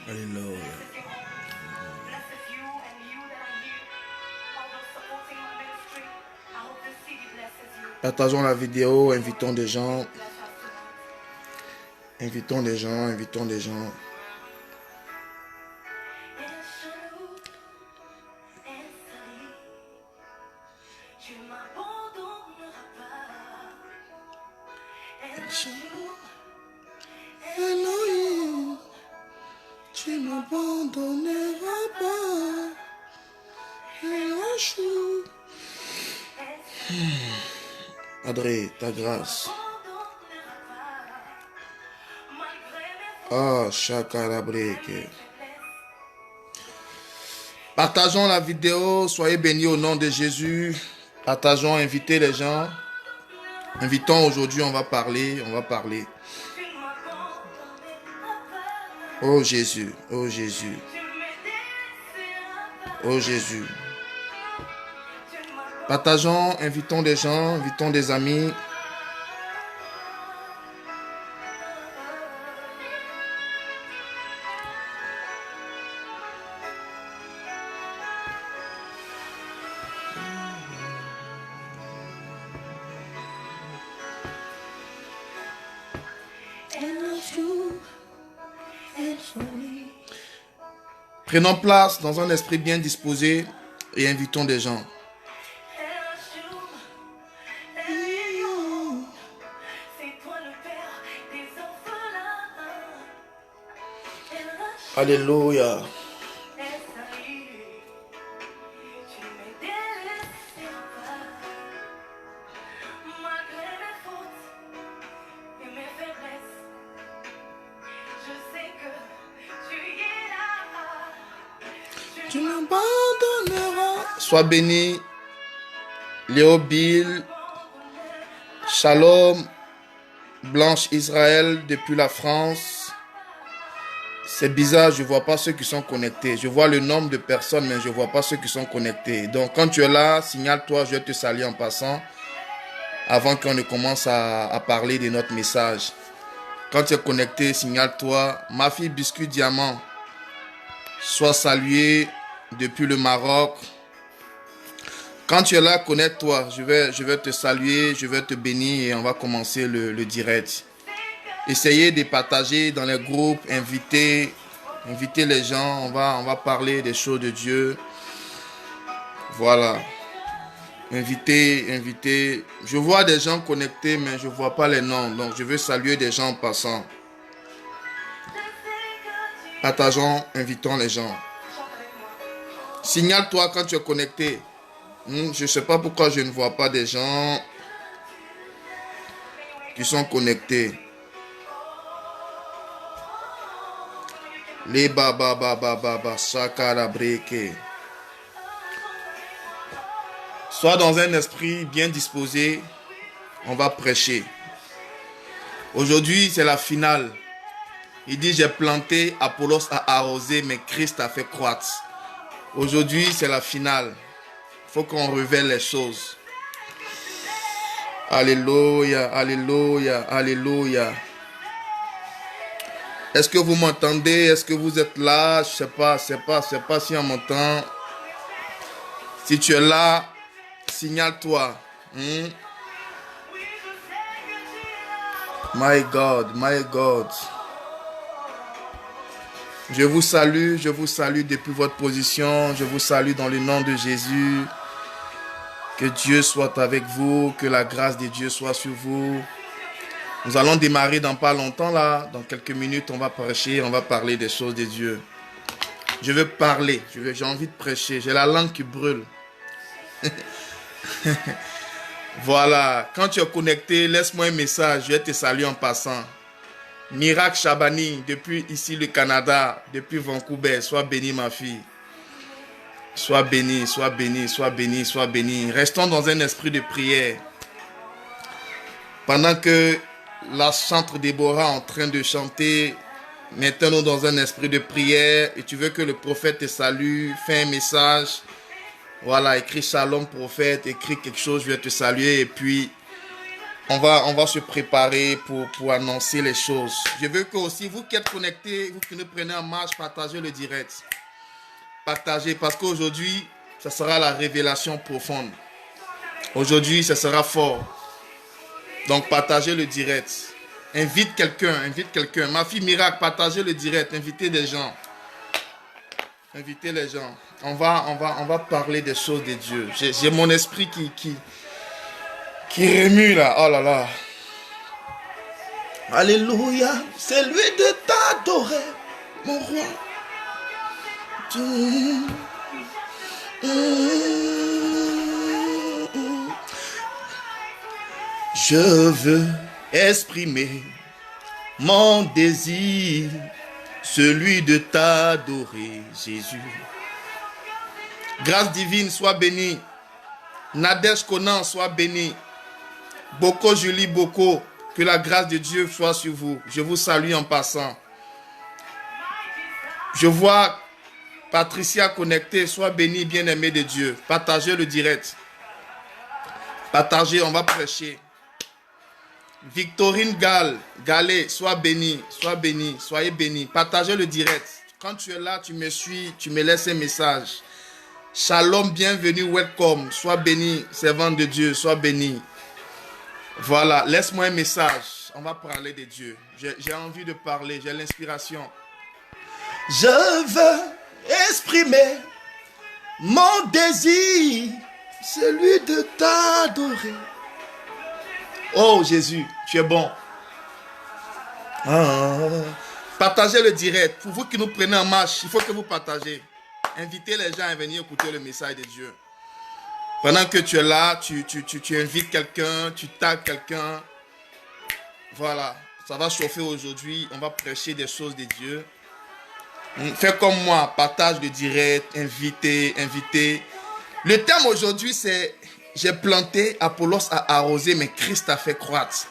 Alléluia. Partageons la vidéo, invitons des gens. Invitons des gens, invitons des gens. Elohim, tu m'abandonneras pas. Elohim. Adré, ta grâce. Ah, Chakarabreke. Partageons la vidéo, soyez bénis au nom de Jésus. Partageons, invitez les gens. Invitons aujourd'hui, on va parler. Oh Jésus, oh Jésus. Oh Jésus. Partageons, invitons des gens, invitons des amis. Prenons place dans un esprit bien disposé et invitons des gens. Alléluia. Tu m'abandonneras. Sois béni, Léo Bill, Shalom, Blanche Israël depuis la France. C'est bizarre, je ne vois pas ceux qui sont connectés. Je vois le nombre de personnes, mais je ne vois pas ceux qui sont connectés. Donc, quand tu es là, signale-toi, je vais te saluer en passant, avant qu'on ne commence à parler de notre message. Quand tu es connecté, signale-toi. Ma fille Biscuit Diamant, sois saluée depuis le Maroc. Quand tu es là, connecte-toi. Je vais te saluer, je vais te bénir et on va commencer le direct. Essayez de partager dans les groupes, invitez les gens, on va parler des choses de Dieu. Voilà. Invitez. Je vois des gens connectés, mais je ne vois pas les noms. Donc, je veux saluer des gens en passant. Partageons, invitons les gens. Signale-toi quand tu es connecté. Je ne sais pas pourquoi je ne vois pas des gens qui sont connectés. Les baba sakara breke. Sois dans un esprit bien disposé. On va prêcher. Aujourd'hui, c'est la finale. Il dit, j'ai planté, Apollos a arrosé, mais Christ a fait croître. Aujourd'hui, c'est la finale. Il faut qu'on révèle les choses. Alléluia, alléluia, alléluia. Est-ce que vous m'entendez? Est-ce que vous êtes là? Je sais pas si on m'entend. Si tu es là, signale-toi. My God, my God. Je vous salue depuis votre position. Je vous salue dans le nom de Jésus. Que Dieu soit avec vous, que la grâce de Dieu soit sur vous. Nous allons démarrer dans pas longtemps là. Dans quelques minutes, on va prêcher, on va parler des choses de Dieu. Je veux parler, j'ai envie de prêcher. J'ai la langue qui brûle. Voilà, quand tu es connecté, laisse-moi un message, je vais te saluer en passant. Miracle Chabani, depuis ici le Canada, depuis Vancouver, sois béni ma fille. Sois béni, sois béni, sois béni, sois béni. Restons dans un esprit de prière. Pendant que la chantre Déborah est en train de chanter, mettons-nous dans un esprit de prière et tu veux que le prophète te salue, fais un message. Voilà, écris Shalom prophète, écris quelque chose, je vais te saluer et puis on va se préparer pour annoncer les choses. Je veux que aussi vous qui êtes connectés, vous qui nous prenez en marche, partagez le direct. Partagez parce qu'aujourd'hui, ça sera la révélation profonde. Aujourd'hui, ça sera fort. Donc partagez le direct. Invite quelqu'un, invite quelqu'un. Ma fille Miracle, partagez le direct, invitez des gens. Invitez les gens. On va parler des choses de Dieu. J'ai mon esprit qui remue là. Oh là là. Alléluia. C'est lui de t'adorer, mon roi. Je veux exprimer mon désir, celui de t'adorer, Jésus. Grâce divine, sois bénie. Nadège Conan, sois bénie. Boko Julie Boko, que la grâce de Dieu soit sur vous. Je vous salue en passant. Je vois Patricia connectée, sois bénie, bien-aimée de Dieu. Partagez le direct. Partagez, on va prêcher. Victorine Gallet, sois bénie, soyez bénie. Partagez le direct. Quand tu es là, tu me suis, tu me laisses un message. Shalom, bienvenue, welcome. Sois béni, servant de Dieu, sois béni. Voilà, laisse-moi un message. On va parler de Dieu. J'ai envie de parler, j'ai l'inspiration. Je veux exprimer mon désir, celui de t'adorer. Oh Jésus, tu es bon. Partagez le direct. Pour vous qui nous prenez en marche, il faut que vous partagez. Invitez les gens à venir écouter le message de Dieu. Pendant que tu es là, tu invites quelqu'un, tu tags quelqu'un. Voilà, ça va chauffer aujourd'hui. On va prêcher des choses de Dieu. Fais comme moi, partage le direct, invitez. Le thème aujourd'hui, c'est « J'ai planté, Apollos a arrosé, mais Christ a fait croître ».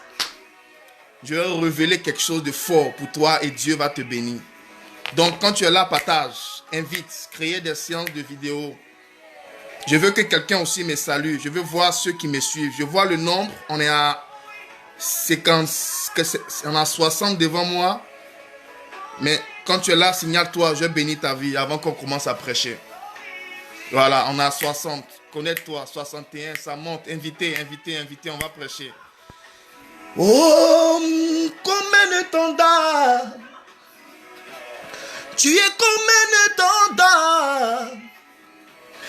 Je vais révéler quelque chose de fort pour toi et Dieu va te bénir. Donc, quand tu es là, partage, invite, créez des séances de vidéos. Je veux que quelqu'un aussi me salue. Je veux voir ceux qui me suivent. Je vois le nombre, on est à 60 devant moi. Mais quand tu es là, signale-toi, je bénis ta vie avant qu'on commence à prêcher. Voilà, on a 60. Connais-toi, 61, ça monte. Invitez, on va prêcher. Oh, comme un étendard. Tu es comme un étendard.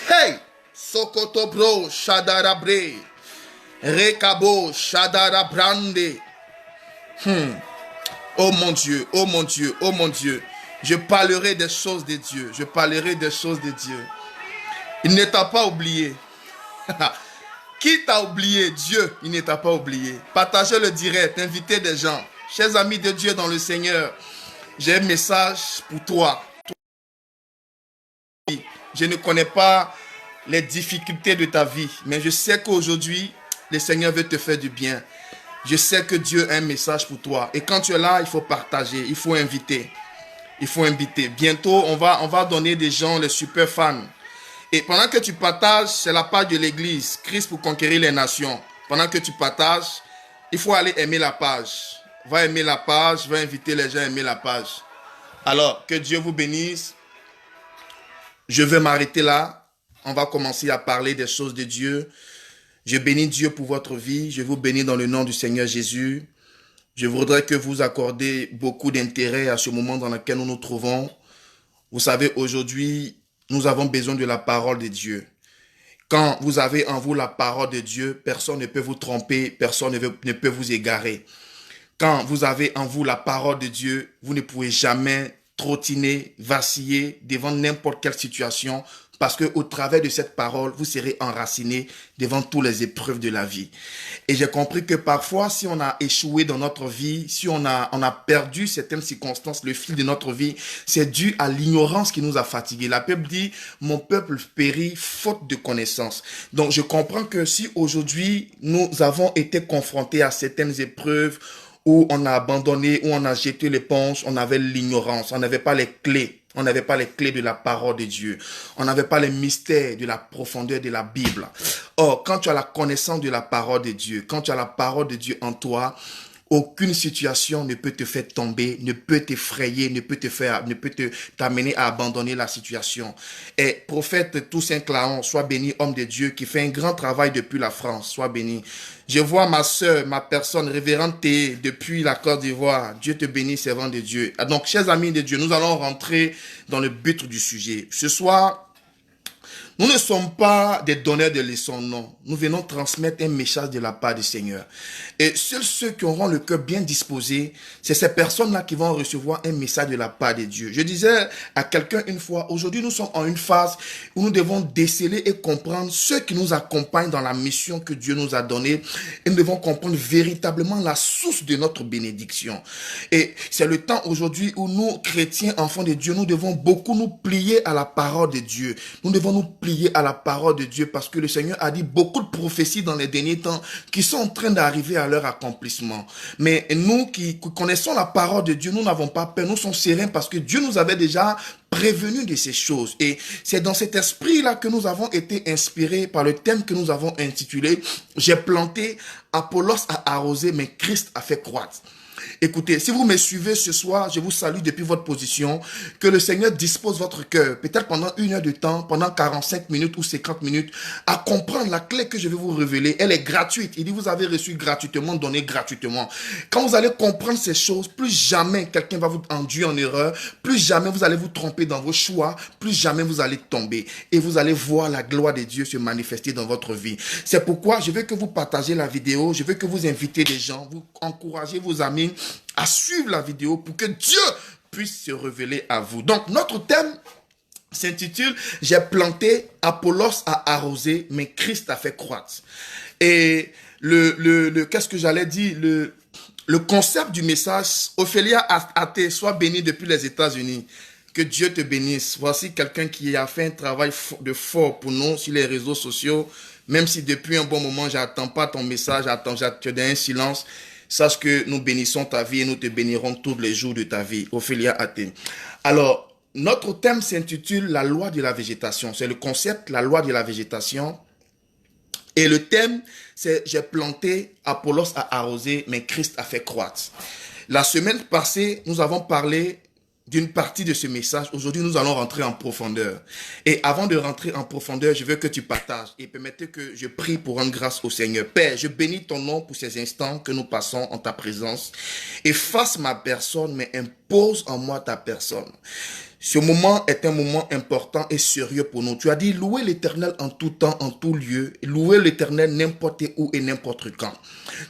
Hey, Sokoto bro, Shadarabre. Rekabo, Shadarabrande. Oh mon Dieu, oh mon Dieu, oh mon Dieu. Je parlerai des choses de Dieu. Je parlerai des choses de Dieu. Il ne t'a pas oublié. Qui t'a oublié? Dieu, il ne t'a pas oublié. Partagez le direct, invitez des gens. Chers amis de Dieu dans le Seigneur, j'ai un message pour toi. Je ne connais pas les difficultés de ta vie, mais je sais qu'aujourd'hui, le Seigneur veut te faire du bien. Je sais que Dieu a un message pour toi. Et quand tu es là, il faut partager, il faut inviter. Il faut inviter. Bientôt, on va donner des gens, les super fans. Et pendant que tu partages, c'est la page de l'église, Christ pour conquérir les nations. Pendant que tu partages, il faut aller aimer la page. Va aimer la page, va inviter les gens à aimer la page. Alors, que Dieu vous bénisse. Je vais m'arrêter là. On va commencer à parler des choses de Dieu. Je bénis Dieu pour votre vie. Je vous bénis dans le nom du Seigneur Jésus. Je voudrais que vous accordez beaucoup d'intérêt à ce moment dans lequel nous nous trouvons. Vous savez, aujourd'hui, nous avons besoin de la parole de Dieu. Quand vous avez en vous la parole de Dieu, personne ne peut vous tromper, personne ne peut vous égarer. Quand vous avez en vous la parole de Dieu, vous ne pouvez jamais trottiner, vaciller devant n'importe quelle situation, parce que au travers de cette parole, vous serez enraciné devant toutes les épreuves de la vie. Et j'ai compris que parfois, si on a échoué dans notre vie, si on a perdu certaines circonstances, le fil de notre vie, c'est dû à l'ignorance qui nous a fatigués. La Bible dit, mon peuple périt faute de connaissance. Donc, je comprends que si aujourd'hui, nous avons été confrontés à certaines épreuves, où on a abandonné, où on a jeté l'éponge, on avait l'ignorance, on n'avait pas les clés. On n'avait pas les clés de la parole de Dieu. On n'avait pas les mystères de la profondeur de la Bible. Or, quand tu as la connaissance de la parole de Dieu, quand tu as la parole de Dieu en toi, aucune situation ne peut te faire tomber, ne peut t'effrayer, ne peut t'amener à abandonner la situation. Et prophète Toussaint Claon, sois béni, homme de Dieu, qui fait un grand travail depuis la France, sois béni. Je vois ma sœur, ma personne, révérende Théé, depuis la Côte d'Ivoire. Dieu te bénisse, servant de Dieu. Donc, chers amis de Dieu, nous allons rentrer dans le but du sujet. Ce soir, nous ne sommes pas des donneurs de leçons, non. Nous venons transmettre un message de la part du Seigneur. Et seuls ceux qui auront le cœur bien disposé, c'est ces personnes-là qui vont recevoir un message de la part de Dieu. Je disais à quelqu'un une fois, aujourd'hui nous sommes en une phase où nous devons déceler et comprendre ceux qui nous accompagnent dans la mission que Dieu nous a donnée. Et nous devons comprendre véritablement la source de notre bénédiction. Et c'est le temps aujourd'hui où nous, chrétiens, enfants de Dieu, nous devons beaucoup nous plier à la parole de Dieu. Nous devons nous plier à la parole de Dieu parce que le Seigneur a dit beaucoup de prophéties dans les derniers temps qui sont en train d'arriver à leur accomplissement. Mais nous qui connaissons la parole de Dieu, nous n'avons pas peur, nous sommes sereins parce que Dieu nous avait déjà prévenus de ces choses. Et c'est dans cet esprit-là que nous avons été inspirés par le thème que nous avons intitulé « J'ai planté, Apollos a arrosé, mais Christ a fait croître ». Écoutez, si vous me suivez ce soir, je vous salue depuis votre position, que le Seigneur dispose votre cœur, peut-être pendant 1 heure de temps, pendant 45 minutes ou 50 minutes, à comprendre la clé que je vais vous révéler. Elle est gratuite. Il dit, vous avez reçu gratuitement, donné gratuitement. Quand vous allez comprendre ces choses, plus jamais quelqu'un va vous induire en erreur, plus jamais vous allez vous tromper dans vos choix, plus jamais vous allez tomber. Et vous allez voir la gloire de Dieu se manifester dans votre vie. C'est pourquoi je veux que vous partagez la vidéo, je veux que vous invitez des gens, vous encouragez vos amis à suivre la vidéo pour que Dieu puisse se révéler à vous. Donc, notre thème s'intitule « J'ai planté, Apollos a arrosé, mais Christ a fait croître ». Et qu'est-ce que j'allais dire? Le concept du message, Ophélia Athée, sois bénie depuis les États-Unis. Que Dieu te bénisse. Voici quelqu'un qui a fait un travail de fort pour nous sur les réseaux sociaux. Même si depuis un bon moment, j'attends pas ton message, tu es dans un silence. Sache que nous bénissons ta vie et nous te bénirons tous les jours de ta vie. Ophélia Athée. Alors, notre thème s'intitule la loi de la végétation. C'est le concept, la loi de la végétation. Et le thème, c'est j'ai planté, Apollos a arrosé, mais Christ a fait croître. La semaine passée, nous avons parlé d'une partie de ce message. Aujourd'hui, nous allons rentrer en profondeur. Et avant de rentrer en profondeur, je veux que tu partages et permettez que je prie pour rendre grâce au Seigneur. Père, je bénis ton nom pour ces instants que nous passons en ta présence. Efface ma personne, mais impose en moi ta personne. Ce moment est un moment important et sérieux pour nous. Tu as dit, louez l'Éternel en tout temps, en tout lieu. Louez l'Éternel n'importe où et n'importe quand.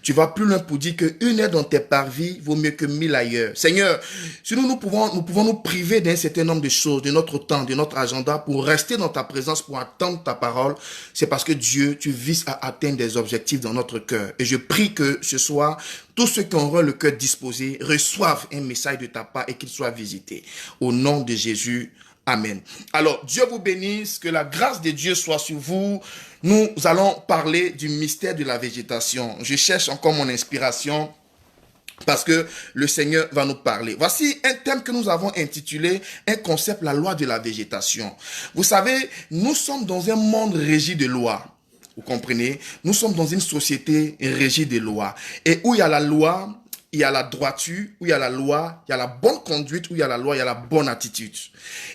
Tu vas plus loin pour dire qu'une heure dans tes parvis vaut mieux que 1000 ailleurs. Seigneur, si nous pouvons nous priver d'un certain nombre de choses, de notre temps, de notre agenda, pour rester dans ta présence, pour attendre ta parole, c'est parce que Dieu, tu vises à atteindre des objectifs dans notre cœur. Et je prie que ce soir, tous ceux qui auront le cœur disposé reçoivent un message de ta part et qu'ils soient visités. Au nom de Jésus, amen. Alors, Dieu vous bénisse, que la grâce de Dieu soit sur vous. Nous allons parler du mystère de la végétation. Je cherche encore mon inspiration parce que le Seigneur va nous parler. Voici un thème que nous avons intitulé, un concept, la loi de la végétation. Vous savez, nous sommes dans un monde régi de lois. Vous comprenez? Nous sommes dans une société régie des lois. Et où il y a la loi, il y a la droiture, où il y a la loi, il y a la bonne conduite, où il y a la loi, il y a la bonne attitude.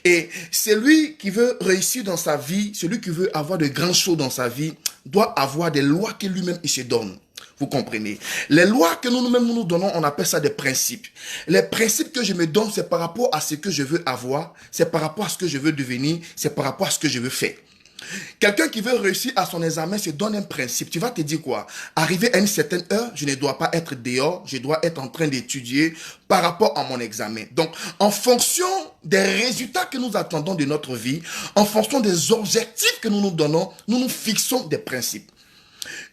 Et celui qui veut réussir dans sa vie, celui qui veut avoir de grandes choses dans sa vie, doit avoir des lois que lui-même il se donne. Vous comprenez? Les lois que nous-mêmes nous donnons, on appelle ça des principes. Les principes que je me donne, c'est par rapport à ce que je veux avoir, c'est par rapport à ce que je veux devenir, c'est par rapport à ce que je veux faire. Quelqu'un qui veut réussir à son examen se donne un principe. Tu vas te dire quoi? Arrivé à une certaine heure, je ne dois pas être dehors, je dois être en train d'étudier par rapport à mon examen. Donc, en fonction des résultats que nous attendons de notre vie, en fonction des objectifs que nous nous donnons, nous nous fixons des principes.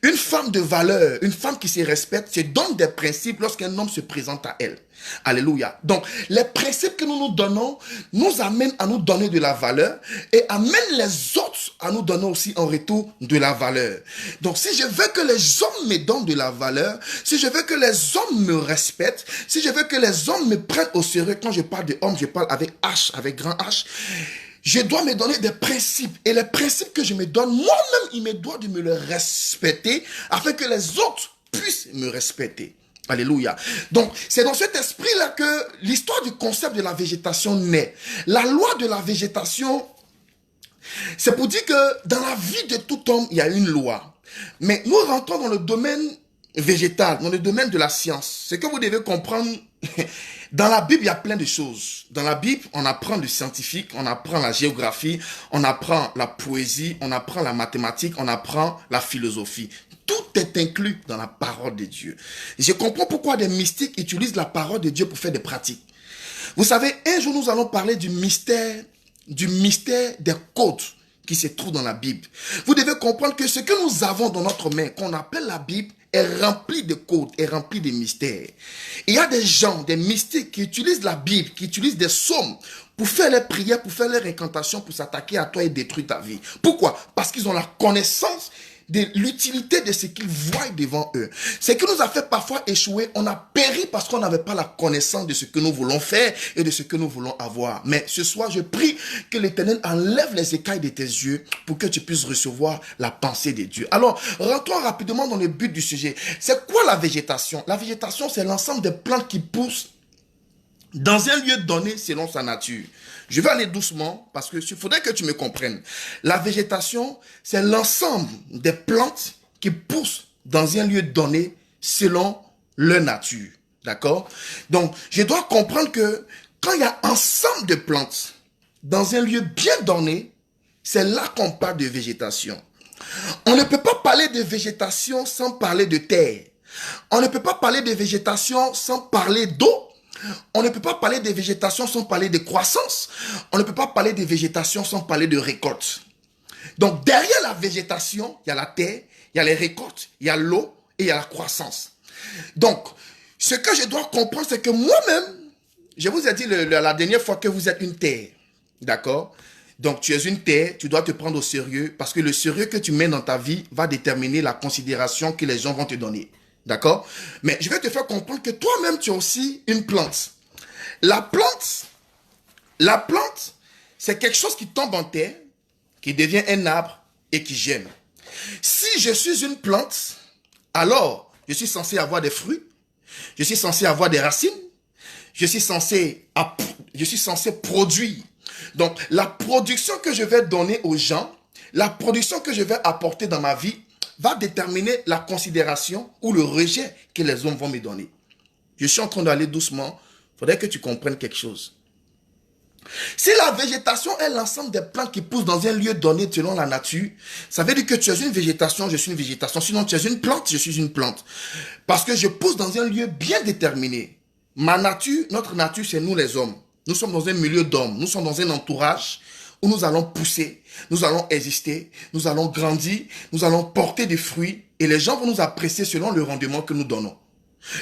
Une femme de valeur, une femme qui se respecte, se donne des principes lorsqu'un homme se présente à elle. Alléluia. Donc, les principes que nous nous donnons nous amènent à nous donner de la valeur et amènent les autres à nous donner aussi en retour de la valeur. Donc, si je veux que les hommes me donnent de la valeur, si je veux que les hommes me respectent, si je veux que les hommes me prennent au sérieux, quand je parle de hommes, je parle avec H, avec grand H, je dois me donner des principes. Et les principes que je me donne, moi-même, il me doit de me les respecter afin que les autres puissent me respecter. Alléluia. Donc, c'est dans cet esprit-là que l'histoire du concept de la végétation naît. La loi de la végétation, c'est pour dire que dans la vie de tout homme, il y a une loi. Mais nous rentrons dans le domaine végétal, dans le domaine de la science. Ce que vous devez comprendre, dans la Bible, il y a plein de choses. Dans la Bible, on apprend le scientifique, on apprend la géographie, on apprend la poésie, on apprend la mathématique, on apprend la philosophie. Tout est inclus dans la parole de Dieu. Je comprends pourquoi des mystiques utilisent la parole de Dieu pour faire des pratiques. Vous savez, un jour, nous allons parler du mystère des codes qui se trouvent dans la Bible. Vous devez comprendre que ce que nous avons dans notre main, qu'on appelle la Bible, est rempli de codes, est rempli de mystères. Il y a des gens, des mystiques qui utilisent la Bible, qui utilisent des psaumes pour faire les prières, pour faire les incantations, pour s'attaquer à toi et détruire ta vie. Pourquoi? Parce qu'ils ont la connaissance de l'utilité de ce qu'ils voient devant eux. Ce qui nous a fait parfois échouer, on a péri parce qu'on n'avait pas la connaissance de ce que nous voulons faire et de ce que nous voulons avoir. Mais ce soir, je prie que l'Éternel enlève les écailles de tes yeux pour que tu puisses recevoir la pensée de Dieu. Alors, rentrons rapidement dans le but du sujet. C'est quoi la végétation? La végétation, c'est l'ensemble des plantes qui poussent dans un lieu donné selon sa nature. Je vais aller doucement parce que il faudrait que tu me comprennes. La végétation, c'est l'ensemble des plantes qui poussent dans un lieu donné selon leur nature. D'accord? Donc, je dois comprendre que quand il y a ensemble de plantes dans un lieu bien donné, c'est là qu'on parle de végétation. On ne peut pas parler de végétation sans parler de terre. On ne peut pas parler de végétation sans parler d'eau. On ne peut pas parler de végétation sans parler de croissance. On ne peut pas parler de végétation sans parler de récolte. Donc, derrière la végétation, il y a la terre, il y a les récoltes, il y a l'eau et il y a la croissance. Donc, ce que je dois comprendre, c'est que moi-même, je vous ai dit la dernière fois que vous êtes une terre. D'accord? Donc, tu es une terre, tu dois te prendre au sérieux parce que le sérieux que tu mets dans ta vie va déterminer la considération que les gens vont te donner. D'accord? Mais je vais te faire comprendre que toi-même, tu es aussi une plante. La plante, c'est quelque chose qui tombe en terre, qui devient un arbre et qui germe. Si je suis une plante, alors je suis censé avoir des fruits, je suis censé avoir des racines, je suis censé produire. Donc, la production que je vais donner aux gens, la production que je vais apporter dans ma vie, va déterminer la considération ou le rejet que les hommes vont me donner. Je suis en train d'aller doucement. Il faudrait que tu comprennes quelque chose. Si la végétation est l'ensemble des plantes qui poussent dans un lieu donné selon la nature, ça veut dire que tu es une végétation, je suis une végétation. Sinon, tu es une plante, je suis une plante. Parce que je pousse dans un lieu bien déterminé. Ma nature, notre nature, c'est nous les hommes. Nous sommes dans un milieu d'hommes. Nous sommes dans un entourage où nous allons pousser, nous allons exister, nous allons grandir, nous allons porter des fruits et les gens vont nous apprécier selon le rendement que nous donnons.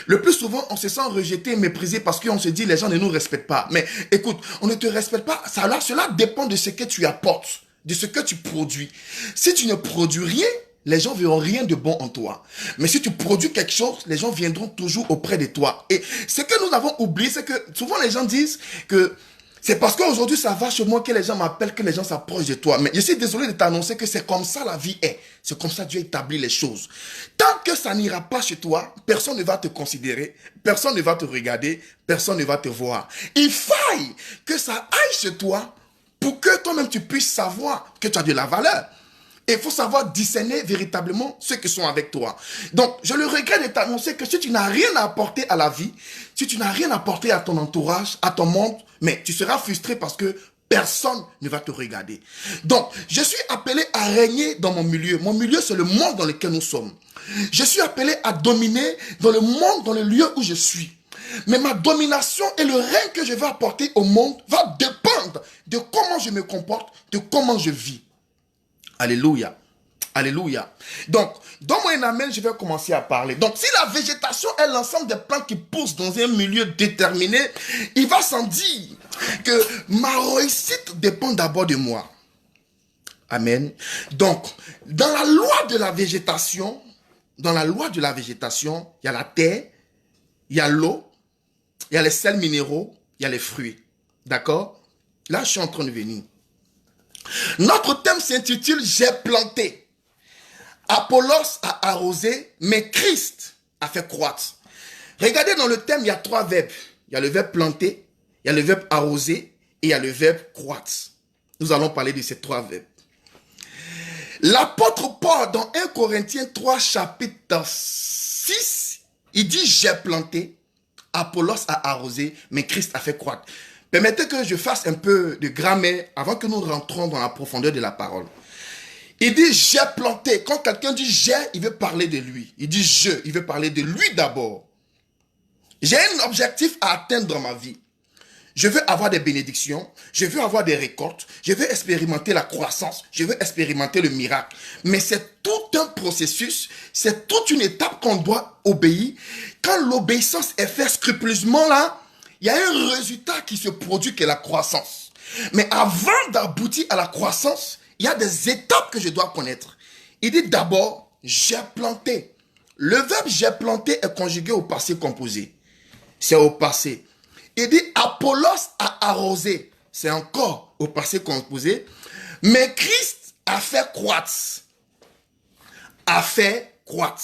Le plus souvent, on se sent rejeté, méprisé parce qu'on se dit les gens ne nous respectent pas. Mais écoute, on ne te respecte pas. Cela dépend de ce que tu apportes, de ce que tu produis. Si tu ne produis rien, les gens verront rien de bon en toi. Mais si tu produis quelque chose, les gens viendront toujours auprès de toi. Et ce que nous avons oublié, c'est que souvent les gens disent que c'est parce qu'aujourd'hui ça va chez moi que les gens m'appellent, que les gens s'approchent de toi. Mais je suis désolé de t'annoncer que c'est comme ça la vie est. C'est comme ça Dieu établit les choses. Tant que ça n'ira pas chez toi, personne ne va te considérer, personne ne va te regarder, personne ne va te voir. Il faille que ça aille chez toi pour que toi-même tu puisses savoir que tu as de la valeur. Et il faut savoir discerner véritablement ceux qui sont avec toi. Donc, je le regrette de t'annoncer que si tu n'as rien à apporter à la vie, si tu n'as rien à apporter à ton entourage, à ton monde, mais tu seras frustré parce que personne ne va te regarder. Donc, je suis appelé à régner dans mon milieu. Mon milieu, c'est le monde dans lequel nous sommes. Je suis appelé à dominer dans le monde, dans le lieu où je suis. Mais ma domination et le règne que je vais apporter au monde va dépendre de comment je me comporte, de comment je vis. Alléluia. Alléluia. Donc, dans mon amen, je vais commencer à parler. Donc, si la végétation est l'ensemble des plantes qui poussent dans un milieu déterminé, il va sans dire que ma réussite dépend d'abord de moi. Amen. Donc, dans la loi de la végétation, il y a la terre, il y a l'eau, il y a les sels minéraux, il y a les fruits. D'accord? Là, je suis en train de venir. Notre thème s'intitule « J'ai planté ». Apollos a arrosé, mais Christ a fait croître. Regardez dans le thème, il y a 3 verbes. Il y a le verbe planter, il y a le verbe arroser et il y a le verbe croître. Nous allons parler de ces 3 verbes. L'apôtre Paul, dans 1 Corinthiens 3, chapitre 6, il dit « J'ai planté, Apollos a arrosé, mais Christ a fait croître ». Permettez que je fasse un peu de grammaire avant que nous rentrons dans la profondeur de la parole. Il dit « j'ai planté ». Quand quelqu'un dit « j'ai », il veut parler de lui. Il dit « je », il veut parler de lui d'abord. J'ai un objectif à atteindre dans ma vie. Je veux avoir des bénédictions, je veux avoir des récoltes, je veux expérimenter la croissance, je veux expérimenter le miracle. Mais c'est tout un processus, c'est toute une étape qu'on doit obéir. Quand l'obéissance est faite scrupuleusement là, il y a un résultat qui se produit qui est la croissance. Mais avant d'aboutir à la croissance, il y a des étapes que je dois connaître. Il dit d'abord, j'ai planté. Le verbe j'ai planté est conjugué au passé composé. C'est au passé. Il dit Apollos a arrosé. C'est encore au passé composé. Mais Christ a fait croître. A fait croître.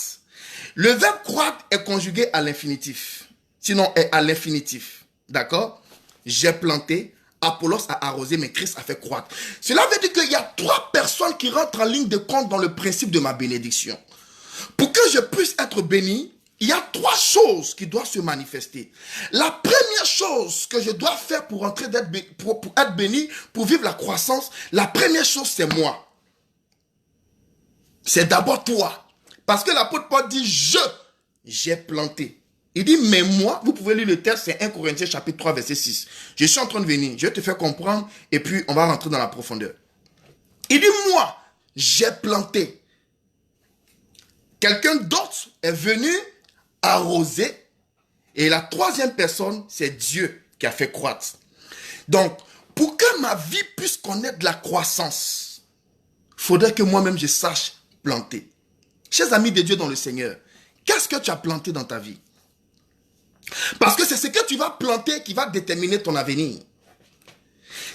Le verbe croître est conjugué à l'infinitif. Sinon, est à l'infinitif. D'accord? J'ai planté, Apollos a arrosé, mais Christ a fait croître. Cela veut dire qu'il y a 3 personnes qui rentrent en ligne de compte dans le principe de ma bénédiction. Pour que je puisse être béni, il y a 3 choses qui doivent se manifester. La première chose que je dois faire pour être béni, pour vivre la croissance, la première chose, c'est moi. C'est d'abord toi. Parce que l'apôtre Paul dit, j'ai planté. Il dit, mais moi, vous pouvez lire le texte, c'est 1 Corinthiens chapitre 3, verset 6. Je suis en train de venir, je vais te faire comprendre, et puis on va rentrer dans la profondeur. Il dit, moi, j'ai planté. Quelqu'un d'autre est venu arroser, et la 3e personne, c'est Dieu qui a fait croître. Donc, pour que ma vie puisse connaître la croissance, il faudrait que moi-même je sache planter. Chers amis de Dieu dans le Seigneur, qu'est-ce que tu as planté dans ta vie? Parce que c'est ce que tu vas planter qui va déterminer ton avenir.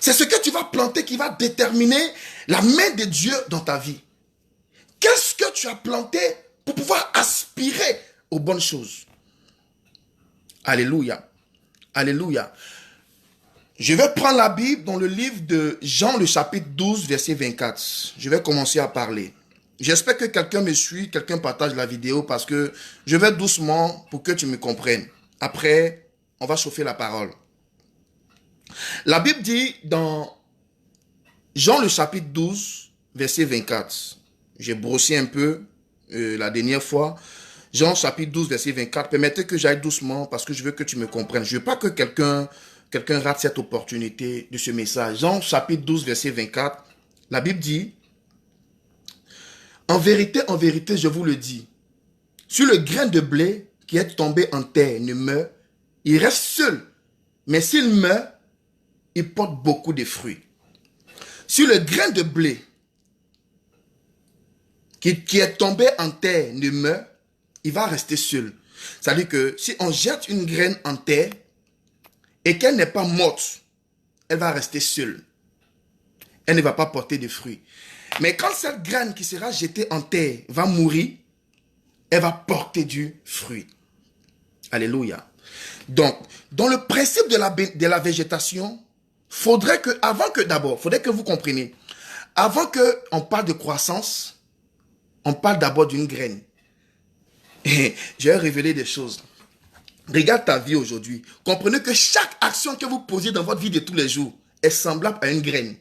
C'est ce que tu vas planter qui va déterminer la main de Dieu dans ta vie. Qu'est-ce que tu as planté pour pouvoir aspirer aux bonnes choses? Alléluia. Alléluia. Je vais prendre la Bible dans le livre de Jean, le chapitre 12, verset 24. Je vais commencer à parler. J'espère que quelqu'un me suit, quelqu'un partage la vidéo parce que je vais doucement pour que tu me comprennes. Après, on va chauffer la parole. La Bible dit dans Jean le chapitre 12, verset 24. J'ai brossé un peu la dernière fois. Jean chapitre 12, verset 24. Permettez que j'aille doucement parce que je veux que tu me comprennes. Je ne veux pas que quelqu'un rate cette opportunité de ce message. Jean chapitre 12, verset 24. La Bible dit, en vérité, je vous le dis, sur le grain de blé qui est tombé en terre ne meurt, il reste seul. Mais s'il meurt, il porte beaucoup de fruits. Si le grain de blé qui est tombé en terre ne meurt, il va rester seul. C'est-à-dire que si on jette une graine en terre et qu'elle n'est pas morte, elle va rester seule. Elle ne va pas porter de fruits. Mais quand cette graine qui sera jetée en terre va mourir, elle va porter du fruit. Alléluia. Donc, dans le principe de la végétation, faudrait que vous compreniez, Avant qu'on parle de croissance, on parle d'abord d'une graine. Et je vais révéler des choses. Regarde ta vie aujourd'hui. Comprenez que chaque action que vous posez dans votre vie de tous les jours est semblable à une graine.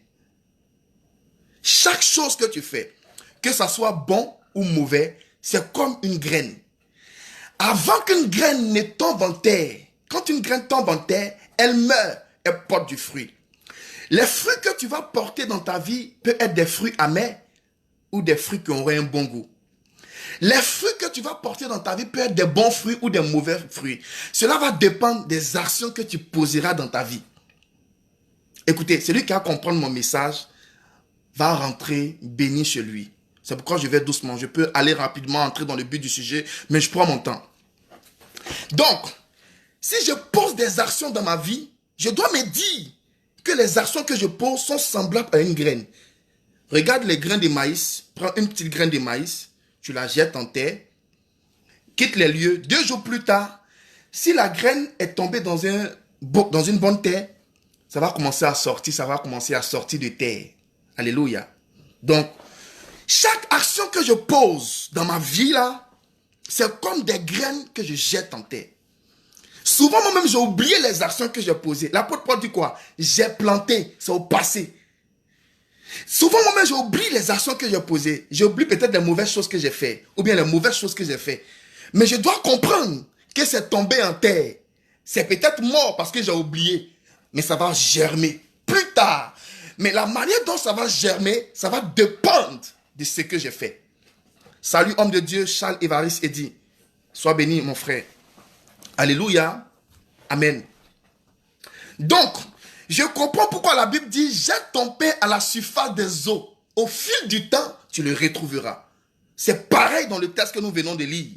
Chaque chose que tu fais, que ça soit bon ou mauvais, c'est comme une graine. Avant qu'une graine ne tombe en terre, quand une graine tombe en terre, elle meurt, elle porte du fruit. Les fruits que tu vas porter dans ta vie peuvent être des fruits amers ou des fruits qui auraient un bon goût. Les fruits que tu vas porter dans ta vie peuvent être des bons fruits ou des mauvais fruits. Cela va dépendre des actions que tu poseras dans ta vie. Écoutez, celui qui va comprendre mon message va rentrer béni chez lui. C'est pourquoi je vais doucement. Je peux aller rapidement entrer dans le but du sujet, mais je prends mon temps. Donc, si je pose des actions dans ma vie, je dois me dire que les actions que je pose sont semblables à une graine. Regarde les grains de maïs. Prends une petite graine de maïs. Tu la jettes en terre. Quitte les lieux. 2 jours plus tard, si la graine est tombée dans une bonne terre, ça va commencer à sortir. Ça va commencer à sortir de terre. Alléluia. Donc, chaque action que je pose dans ma vie là, c'est comme des graines que je jette en terre. Souvent, moi-même, j'ai oublié les actions que j'ai posées. L'apôtre Paul dit quoi? J'ai planté, c'est au passé. Souvent, moi-même, j'ai oublié les actions que j'ai posées. J'ai oublié peut-être les mauvaises choses que j'ai faites, ou bien les mauvaises choses que j'ai faites. Mais je dois comprendre que c'est tombé en terre. C'est peut-être mort parce que j'ai oublié, mais ça va germer plus tard. Mais la manière dont ça va germer, ça va dépendre de ce que j'ai fait. Salut, homme de Dieu, Charles Évariste Eddy. Sois béni, mon frère. Alléluia. Amen. Donc, je comprends pourquoi la Bible dit « Jette ton pain à la surface des eaux. Au fil du temps, tu le retrouveras. » C'est pareil dans le texte que nous venons de lire.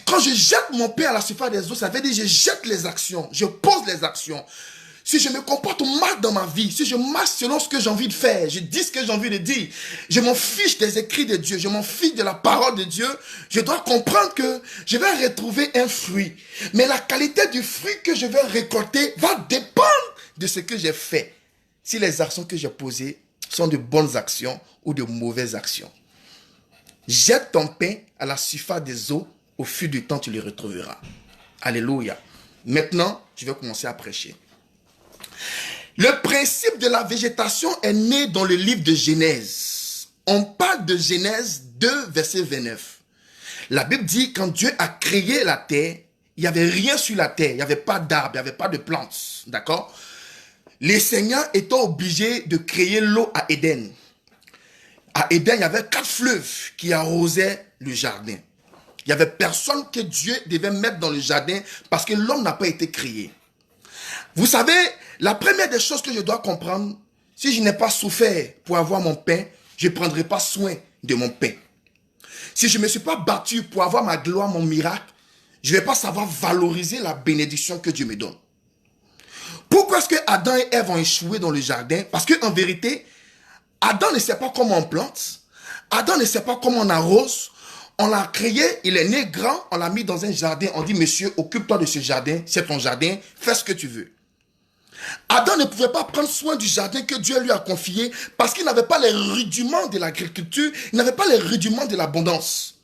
Quand je jette mon pain à la surface des eaux, ça veut dire que je jette les actions. Je pose les actions. Si je me comporte mal dans ma vie, si je marche selon ce que j'ai envie de faire, je dis ce que j'ai envie de dire, je m'en fiche des écrits de Dieu, je m'en fiche de la parole de Dieu, je dois comprendre que je vais retrouver un fruit. Mais la qualité du fruit que je vais récolter va dépendre de ce que j'ai fait. Si les actions que j'ai posées sont de bonnes actions ou de mauvaises actions. Jette ton pain à la surface des eaux, au fil du temps tu le retrouveras. Alléluia. Maintenant, je vais commencer à prêcher. Le principe de la végétation est né dans le livre de Genèse. On parle de Genèse 2, verset 29. La Bible dit quand Dieu a créé la terre, il n'y avait rien sur la terre. Il n'y avait pas d'arbres, il n'y avait pas de plantes. D'accord? Les seigneurs étaient obligés de créer l'eau à Éden. À Éden, il y avait 4 fleuves qui arrosaient le jardin. Il n'y avait personne que Dieu devait mettre dans le jardin parce que l'homme n'a pas été créé. Vous savez, la première des choses que je dois comprendre, si je n'ai pas souffert pour avoir mon pain, je ne prendrai pas soin de mon pain. Si je ne me suis pas battu pour avoir ma gloire, mon miracle, je ne vais pas savoir valoriser la bénédiction que Dieu me donne. Pourquoi est-ce que Adam et Ève ont échoué dans le jardin? Parce qu'en vérité, Adam ne sait pas comment on plante. Adam ne sait pas comment on arrose. On l'a créé, il est né grand, on l'a mis dans un jardin. On dit, monsieur, occupe-toi de ce jardin, c'est ton jardin, fais ce que tu veux. Adam ne pouvait pas prendre soin du jardin que Dieu lui a confié parce qu'il n'avait pas les rudiments de l'agriculture, il n'avait pas les rudiments de l'abondance.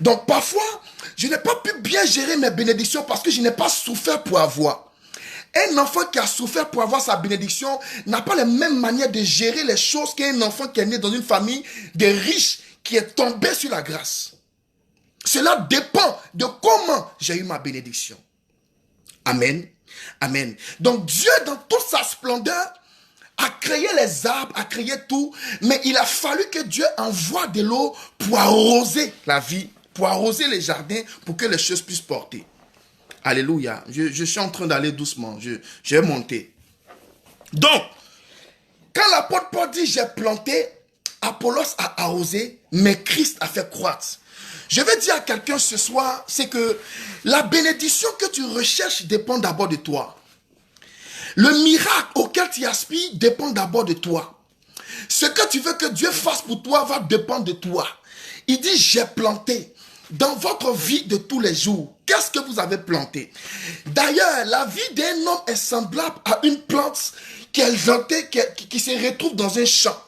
Donc parfois, je n'ai pas pu bien gérer mes bénédictions parce que je n'ai pas souffert pour avoir. Un enfant qui a souffert pour avoir sa bénédiction n'a pas les mêmes manières de gérer les choses qu'un enfant qui est né dans une famille de riches qui est tombé sur la grâce. Cela dépend de comment j'ai eu ma bénédiction. Amen. Amen. Donc Dieu, dans toute sa splendeur, a créé les arbres, a créé tout, mais il a fallu que Dieu envoie de l'eau pour arroser la vie, pour arroser les jardins, pour que les choses puissent porter. Alléluia. Je suis en train d'aller doucement. Je vais monter. Donc, quand l'apôtre Paul dit j'ai planté, Apollos a arrosé, mais Christ a fait croître. Je vais dire à quelqu'un ce soir, c'est que la bénédiction que tu recherches dépend d'abord de toi. Le miracle auquel tu aspires dépend d'abord de toi. Ce que tu veux que Dieu fasse pour toi va dépendre de toi. Il dit, j'ai planté. Dans votre vie de tous les jours, qu'est-ce que vous avez planté? D'ailleurs, la vie d'un homme est semblable à une plante qui se retrouve dans un champ.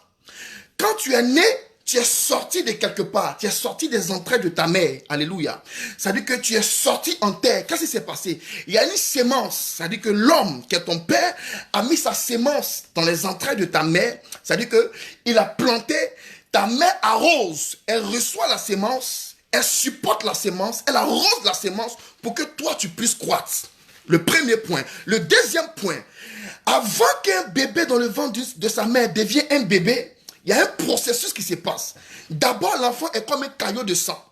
Quand tu es né, tu es sorti de quelque part. Tu es sorti des entrailles de ta mère. Alléluia. Ça veut dire que tu es sorti en terre. Qu'est-ce qui s'est passé? Il y a une sémence. Ça veut dire que l'homme, qui est ton père, a mis sa sémence dans les entrailles de ta mère. Ça veut dire qu'il a planté. Ta mère arrose. Elle reçoit la sémence. Elle supporte la sémence. Elle arrose la sémence pour que toi, tu puisses croître. Le premier point. Le deuxième point. Avant qu'un bébé dans le ventre de sa mère devienne un bébé, il y a un processus qui se passe. D'abord, l'enfant est comme un caillot de sang.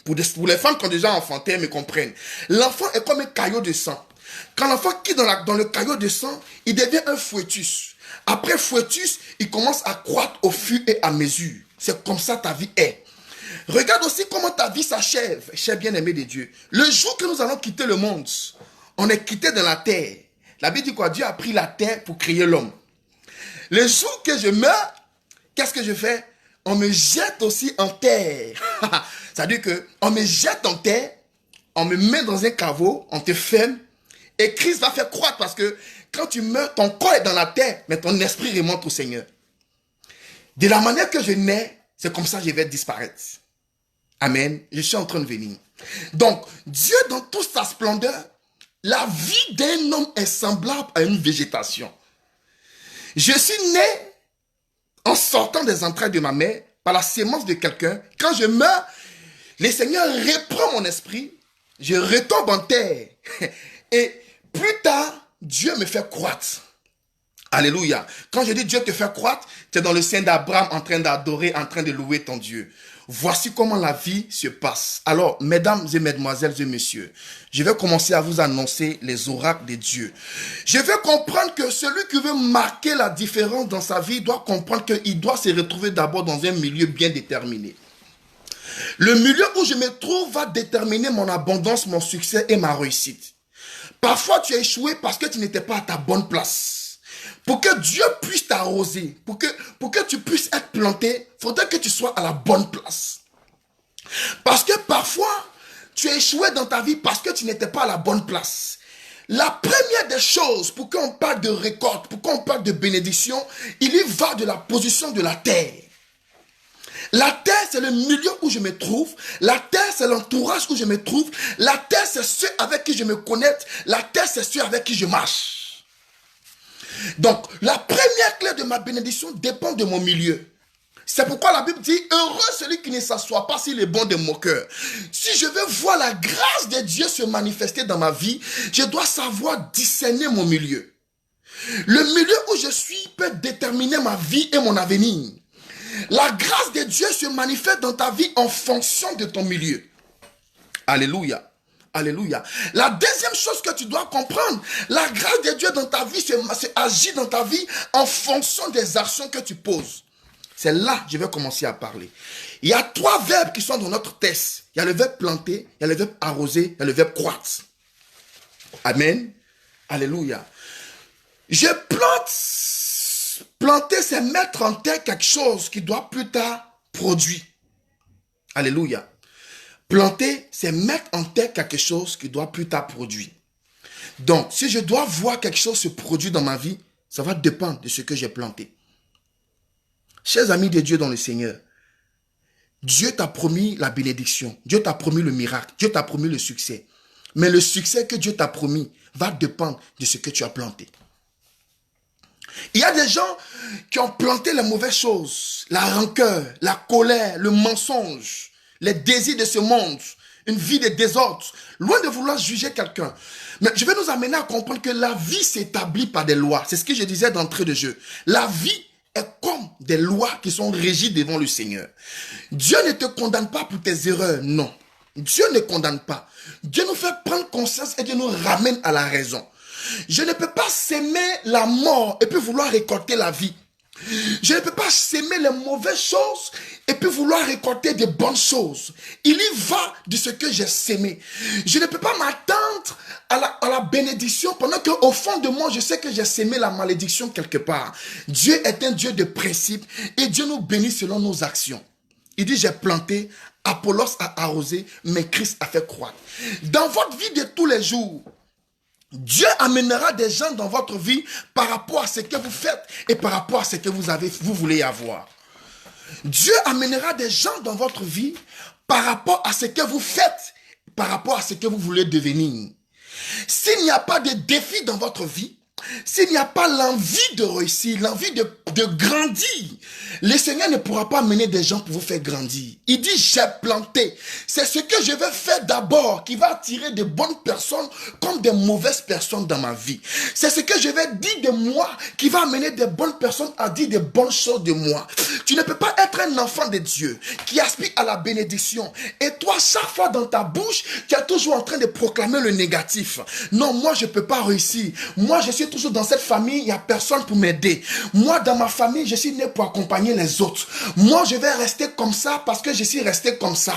Pour les femmes qui ont déjà enfanté, elles me comprennent. L'enfant est comme un caillot de sang. Quand l'enfant quitte dans le caillot de sang, il devient un fœtus. Après fœtus, il commence à croître au fur et à mesure. C'est comme ça ta vie est. Regarde aussi comment ta vie s'achève, cher bien-aimé de Dieu. Le jour que nous allons quitter le monde, on est quitté de la terre. La Bible dit quoi? Dieu a pris la terre pour créer l'homme. Le jour que je meurs, qu'est-ce que je fais? On me jette aussi en terre. C'est-à-dire qu'on me jette en terre, on me met dans un caveau, on te ferme, et Christ va faire croître parce que quand tu meurs, ton corps est dans la terre, mais ton esprit remonte au Seigneur. De la manière que je nais, c'est comme ça que je vais disparaître. Amen. Je suis en train de venir. Donc, Dieu dans toute sa splendeur, la vie d'un homme est semblable à une végétation. Je suis né en sortant des entrailles de ma mère par la sémence de quelqu'un. Quand je meurs, le Seigneur reprend mon esprit, je retombe en terre. Et plus tard, Dieu me fait croître. Alléluia. Quand je dis Dieu te fait croître, tu es dans le sein d'Abraham en train d'adorer, en train de louer ton Dieu. Voici comment la vie se passe. Alors, mesdames et mesdemoiselles et messieurs, je vais commencer à vous annoncer les oracles de Dieu. Je vais comprendre que celui qui veut marquer la différence dans sa vie doit comprendre qu'il doit se retrouver d'abord dans un milieu bien déterminé. Le milieu où je me trouve va déterminer mon abondance, mon succès et ma réussite. Parfois, tu as échoué parce que tu n'étais pas à ta bonne place. Pour que Dieu puisse t'arroser, pour que tu puisses être planté, il faudrait que tu sois à la bonne place. Parce que parfois, tu as échoué dans ta vie parce que tu n'étais pas à la bonne place. La première des choses, pour qu'on parle de récolte, pour qu'on parle de bénédiction, il y va de la position de la terre. La terre, c'est le milieu où je me trouve. La terre, c'est l'entourage où je me trouve. La terre, c'est ceux avec qui je me connecte. La terre, c'est ceux avec qui je marche. Donc, la première clé de ma bénédiction dépend de mon milieu. C'est pourquoi la Bible dit, heureux celui qui ne s'assoit pas s'il est bon de mon cœur. Si je veux voir la grâce de Dieu se manifester dans ma vie, je dois savoir discerner mon milieu. Le milieu où je suis peut déterminer ma vie et mon avenir. La grâce de Dieu se manifeste dans ta vie en fonction de ton milieu. Alléluia. Alléluia. La deuxième chose que tu dois comprendre, la grâce de Dieu dans ta vie agit dans ta vie en fonction des actions que tu poses. C'est là que je vais commencer à parler. Il y a 3 verbes qui sont dans notre texte. Il y a le verbe planter, il y a le verbe arroser, il y a le verbe croître. Amen. Alléluia. Je plante. Planter, c'est mettre en terre quelque chose qui doit plus tard produire. Alléluia. Planter, c'est mettre en terre quelque chose qui doit plus tard produire. Donc, si je dois voir quelque chose se produire dans ma vie, ça va dépendre de ce que j'ai planté. Chers amis de Dieu dans le Seigneur, Dieu t'a promis la bénédiction, Dieu t'a promis le miracle, Dieu t'a promis le succès. Mais le succès que Dieu t'a promis va dépendre de ce que tu as planté. Il y a des gens qui ont planté les mauvaises choses, la rancœur, la colère, le mensonge, les désirs de ce monde, une vie de désordre, loin de vouloir juger quelqu'un. Mais je vais nous amener à comprendre que la vie s'établit par des lois. C'est ce que je disais d'entrée de jeu. La vie est comme des lois qui sont régies devant le Seigneur. Dieu ne te condamne pas pour tes erreurs, non. Dieu ne condamne pas. Dieu nous fait prendre conscience et Dieu nous ramène à la raison. Je ne peux pas s'aimer la mort et puis vouloir récolter la vie. Je ne peux pas s'aimer les mauvaises choses et puis vouloir récolter des bonnes choses. Il y va de ce que j'ai sémé. Je ne peux pas m'attendre à la bénédiction pendant qu'au fond de moi, je sais que j'ai sémé la malédiction quelque part. Dieu est un Dieu de principe et Dieu nous bénit selon nos actions. Il dit, j'ai planté, Apollos a arrosé, mais Christ a fait croître. Dans votre vie de tous les jours, Dieu amènera des gens dans votre vie par rapport à ce que vous faites et par rapport à ce que vous voulez avoir. Dieu amènera des gens dans votre vie par rapport à ce que vous faites, par rapport à ce que vous voulez devenir. S'il n'y a pas de défi dans votre vie, s'il n'y a pas l'envie de réussir, l'envie de grandir, le Seigneur ne pourra pas amener des gens pour vous faire grandir. Il dit, j'ai planté. C'est ce que je vais faire d'abord qui va attirer de bonnes personnes comme de mauvaises personnes dans ma vie. C'est ce que je vais dire de moi qui va amener de bonnes personnes à dire de bonnes choses de moi. Tu ne peux pas être un enfant de Dieu qui aspire à la bénédiction. Et toi, chaque fois dans ta bouche, tu es toujours en train de proclamer le négatif. Non, moi, je ne peux pas réussir. Moi, je suis toujours dans cette famille, il n'y a personne pour m'aider. Moi, dans ma famille, je suis né pour accompagner les autres. Moi, je vais rester comme ça parce que je suis resté comme ça.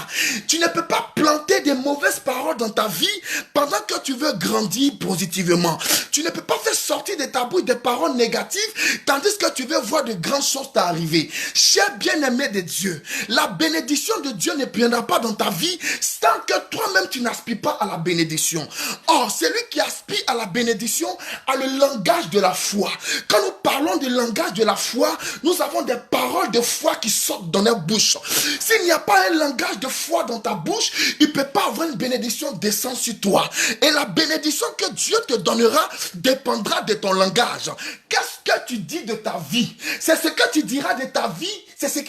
Tu ne peux pas planter des mauvaises paroles dans ta vie pendant que tu veux grandir positivement. Tu ne peux pas faire sortir de ta bouche des paroles négatives tandis que tu veux voir de grandes choses t'arriver. Cher bien-aimé de Dieu, la bénédiction de Dieu ne viendra pas dans ta vie tant que toi-même tu n'aspires pas à la bénédiction. Or, celui qui aspire à la bénédiction a le langage de la foi. Quand nous parlons du langage de la foi, nous avons des paroles de foi qui sortent dans notre bouche. S'il n'y a pas un langage de foi dans ta bouche, il ne peut pas avoir une bénédiction descendre sur toi. Et la bénédiction que Dieu te donnera dépendra de ton langage. Qu'est-ce que tu dis de ta vie? C'est ce que tu diras de ta vie, c'est ce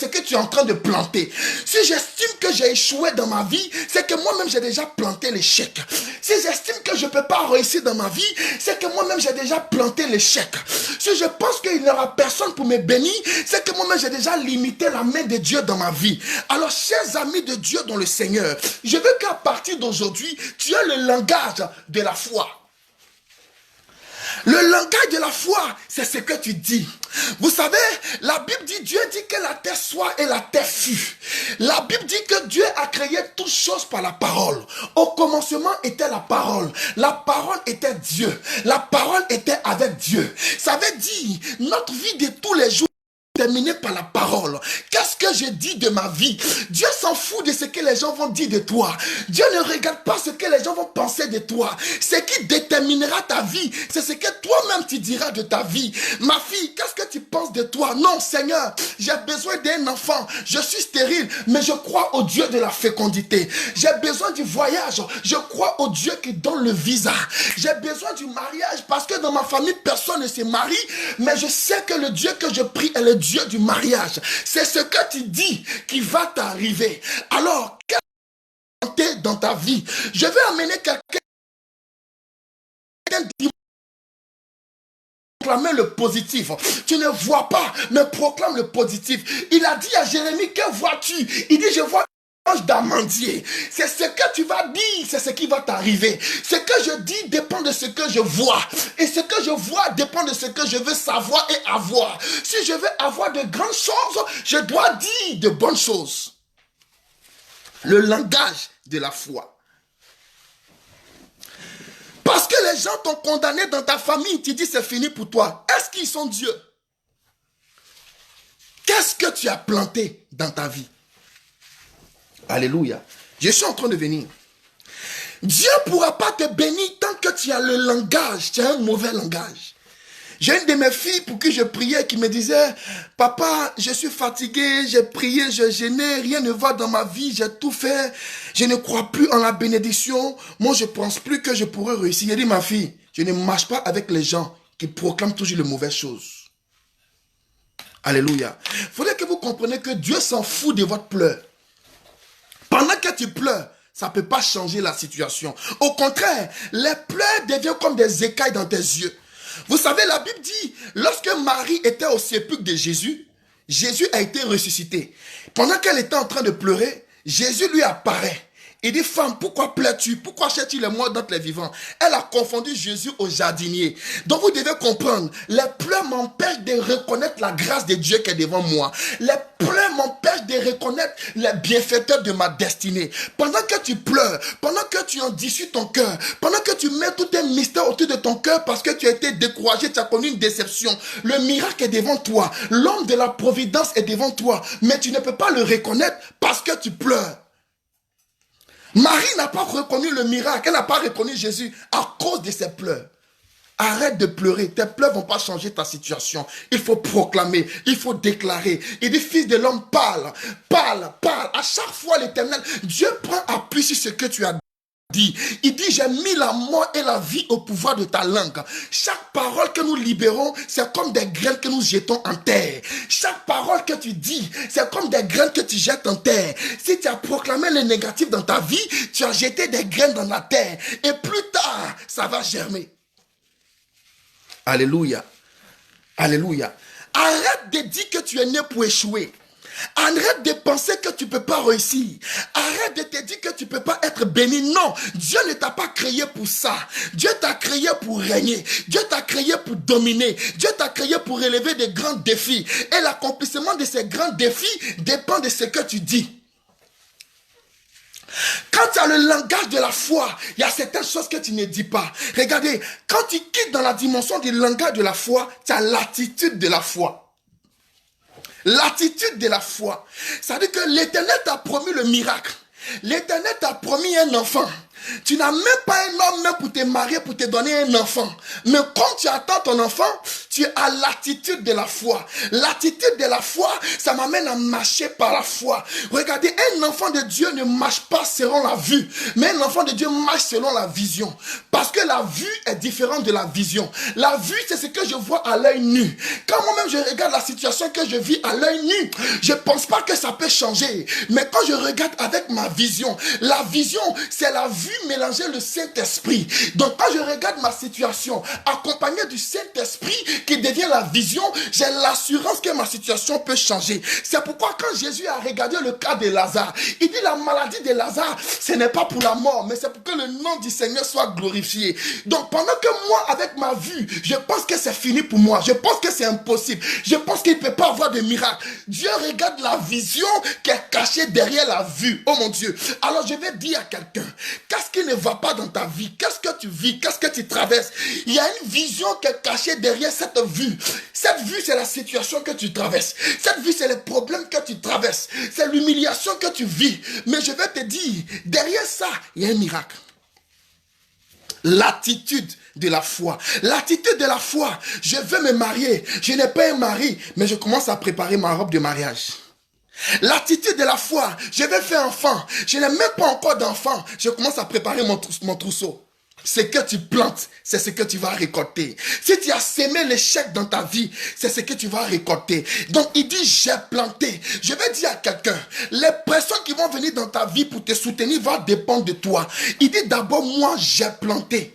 que tu es en train de planter. Si j'estime que j'ai échoué dans ma vie, c'est que moi-même j'ai déjà planté l'échec. Si j'estime que je ne peux pas réussir dans ma vie, c'est que moi-même j'ai déjà planté l'échec. Si je pense qu'il n'y aura personne pour me bénir, c'est que moi-même j'ai déjà limité la main de Dieu dans ma vie. Alors, chers amis de Dieu dans le Seigneur, je veux qu'à partir d'aujourd'hui, tu aies le langage de la foi. Le langage de la foi, c'est ce que tu dis. Vous savez, la Bible dit, Dieu dit que la terre soit et la terre fut. La Bible dit que Dieu a créé toutes choses par la parole. Au commencement était la parole. La parole était Dieu. La parole était avec Dieu. Ça veut dire, notre vie de tous les jours terminé par la parole. Qu'est-ce que je dis de ma vie? Dieu s'en fout de ce que les gens vont dire de toi. Dieu ne regarde pas ce que les gens vont penser de toi. Ce qui déterminera ta vie, c'est ce que toi-même tu diras de ta vie. Ma fille, qu'est-ce que tu penses de toi? Non, Seigneur, j'ai besoin d'un enfant. Je suis stérile, mais je crois au Dieu de la fécondité. J'ai besoin du voyage. Je crois au Dieu qui donne le visa. J'ai besoin du mariage parce que dans ma famille, personne ne se marie, mais je sais que le Dieu que je prie est le Dieu du mariage. C'est ce que tu dis qui va t'arriver. Alors, qu'est-ce que tu dans ta vie? Je vais amener quelqu'un qui proclame le positif. Tu ne vois pas, mais proclame le positif. Il a dit à Jérémie, que vois-tu? Il dit, je vois d'amandier. C'est ce que tu vas dire, c'est ce qui va t'arriver. Ce que je dis dépend de ce que je vois. Et ce que je vois dépend de ce que je veux savoir et avoir. Si je veux avoir de grandes choses, je dois dire de bonnes choses. Le langage de la foi. Parce que les gens t'ont condamné dans ta famille, tu dis c'est fini pour toi. Est-ce qu'ils sont Dieu? Qu'est-ce que tu as planté dans ta vie? Alléluia. Je suis en train de venir. Dieu ne pourra pas te bénir tant que tu as le langage, tu as un mauvais langage. J'ai une de mes filles pour qui je priais qui me disait, papa, je suis fatigué, j'ai prié, je jeûnais, rien ne va dans ma vie, j'ai tout fait, je ne crois plus en la bénédiction, moi je ne pense plus que je pourrais réussir. J'ai dit, ma fille, je ne marche pas avec les gens qui proclament toujours les mauvaises choses. Alléluia. Il faudrait que vous compreniez que Dieu s'en fout de votre pleur. Pendant que tu pleures, ça ne peut pas changer la situation. Au contraire, les pleurs deviennent comme des écailles dans tes yeux. Vous savez, la Bible dit, lorsque Marie était au sépulcre de Jésus, Jésus a été ressuscité. Pendant qu'elle était en train de pleurer, Jésus lui apparaît. Il dit, femme, pourquoi pleures-tu? Pourquoi cherches-tu les morts d'entre les vivants? Elle a confondu Jésus au jardinier. Donc vous devez comprendre, les pleurs m'empêchent de reconnaître la grâce de Dieu qui est devant moi. Les pleurs m'empêchent de reconnaître les bienfaiteurs de ma destinée. Pendant que tu pleures, pendant que tu en dissus ton cœur, pendant que tu mets tout un mystère autour de ton cœur parce que tu as été découragé, tu as connu une déception, le miracle est devant toi, l'homme de la providence est devant toi, mais tu ne peux pas le reconnaître parce que tu pleures. Marie n'a pas reconnu le miracle, elle n'a pas reconnu Jésus à cause de ses pleurs. Arrête de pleurer. Tes pleurs ne vont pas changer ta situation. Il faut proclamer, il faut déclarer. Il dit, fils de l'homme, parle, parle, parle. À chaque fois, l'Éternel, Dieu prend appui sur ce que tu as dit. Il dit, j'ai mis la mort et la vie au pouvoir de ta langue. Chaque parole que nous libérons, c'est comme des graines que nous jetons en terre. Chaque parole que tu dis, c'est comme des graines que tu jettes en terre. Si tu as proclamé le négatif dans ta vie, tu as jeté des graines dans la terre. Et plus tard, ça va germer. Alléluia. Alléluia. Arrête de dire que tu es né pour échouer. Arrête de penser que tu ne peux pas réussir. Arrête de te dire que tu ne peux pas être béni. Non, Dieu ne t'a pas créé pour ça. Dieu t'a créé pour régner. Dieu t'a créé pour dominer. Dieu t'a créé pour relever de grands défis. Et l'accomplissement de ces grands défis dépend de ce que tu dis. Quand tu as le langage de la foi, il y a certaines choses que tu ne dis pas. Regardez, quand tu quittes dans la dimension du langage de la foi, tu as l'attitude de la foi. L'attitude de la foi. Ça veut dire que l'Éternel t'a promis le miracle. L'Éternel t'a promis un enfant. Tu n'as même pas un homme même pour te marier, pour te donner un enfant. Mais quand tu attends ton enfant, tu as l'attitude de la foi. L'attitude de la foi, ça m'amène à marcher par la foi. Regardez, un enfant de Dieu ne marche pas selon la vue, mais un enfant de Dieu marche selon la vision. Parce que la vue est différente de la vision. La vue, c'est ce que je vois à l'œil nu. Quand moi-même je regarde la situation que je vis à l'œil nu, je ne pense pas que ça peut changer. Mais quand je regarde avec ma vision, la vision, c'est la vue mélanger le Saint-Esprit. Donc quand je regarde ma situation accompagnée du Saint-Esprit qui devient la vision, j'ai l'assurance que ma situation peut changer. C'est pourquoi quand Jésus a regardé le cas de Lazare, il dit la maladie de Lazare, ce n'est pas pour la mort, mais c'est pour que le nom du Seigneur soit glorifié. Donc pendant que moi, avec ma vue, je pense que c'est fini pour moi, je pense que c'est impossible, je pense qu'il ne peut pas avoir de miracle, Dieu regarde la vision qui est cachée derrière la vue. Oh mon Dieu. Alors je vais dire à quelqu'un, qu'est-ce qui ne va pas dans ta vie? Qu'est-ce que tu vis? Qu'est-ce que tu traverses? Il y a une vision qui est cachée derrière cette vue. Cette vue, c'est la situation que tu traverses. Cette vue, c'est les problèmes que tu traverses. C'est l'humiliation que tu vis. Mais je vais te dire, derrière ça, il y a un miracle. L'attitude de la foi. L'attitude de la foi. Je veux me marier. Je n'ai pas un mari, mais je commence à préparer ma robe de mariage. L'attitude de la foi, je vais faire enfant, je n'ai même pas encore d'enfant, je commence à préparer mon trousseau. Ce que tu plantes, c'est ce que tu vas récolter. Si tu as sémé l'échec dans ta vie, c'est ce que tu vas récolter. Donc il dit, j'ai planté. Je vais dire à quelqu'un, les personnes qui vont venir dans ta vie pour te soutenir vont dépendre de toi. Il dit d'abord, moi j'ai planté.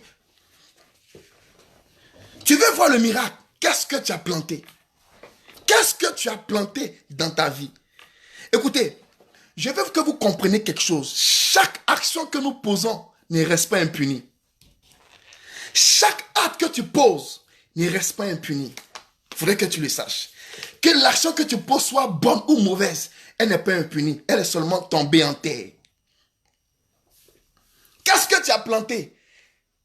Tu veux voir le miracle? Qu'est-ce que tu as planté? Qu'est-ce que tu as planté dans ta vie? Écoutez, je veux que vous compreniez quelque chose. Chaque action que nous posons ne reste pas impunie. Chaque acte que tu poses ne reste pas impuni. Il faudrait que tu le saches. Que l'action que tu poses soit bonne ou mauvaise, elle n'est pas impunie. Elle est seulement tombée en terre. Qu'est-ce que tu as planté?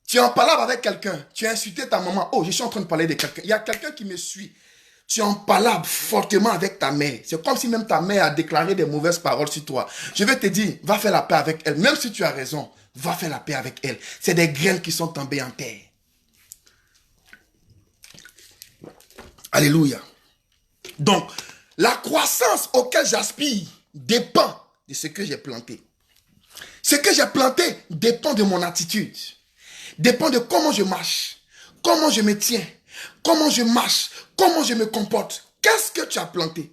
Tu es en palabre avec quelqu'un. Tu as insulté ta maman. Oh, je suis en train de parler de quelqu'un. Il y a quelqu'un qui me suit. Tu es en palabre fortement avec ta mère. C'est comme si même ta mère a déclaré des mauvaises paroles sur toi. Je vais te dire, va faire la paix avec elle. Même si tu as raison, va faire la paix avec elle. C'est des graines qui sont tombées en terre. Alléluia. Donc, la croissance auquel j'aspire dépend de ce que j'ai planté. Ce que j'ai planté dépend de mon attitude. Dépend de comment je marche, comment je me tiens, comment je marche, comment je me comporte. Qu'est-ce que tu as planté?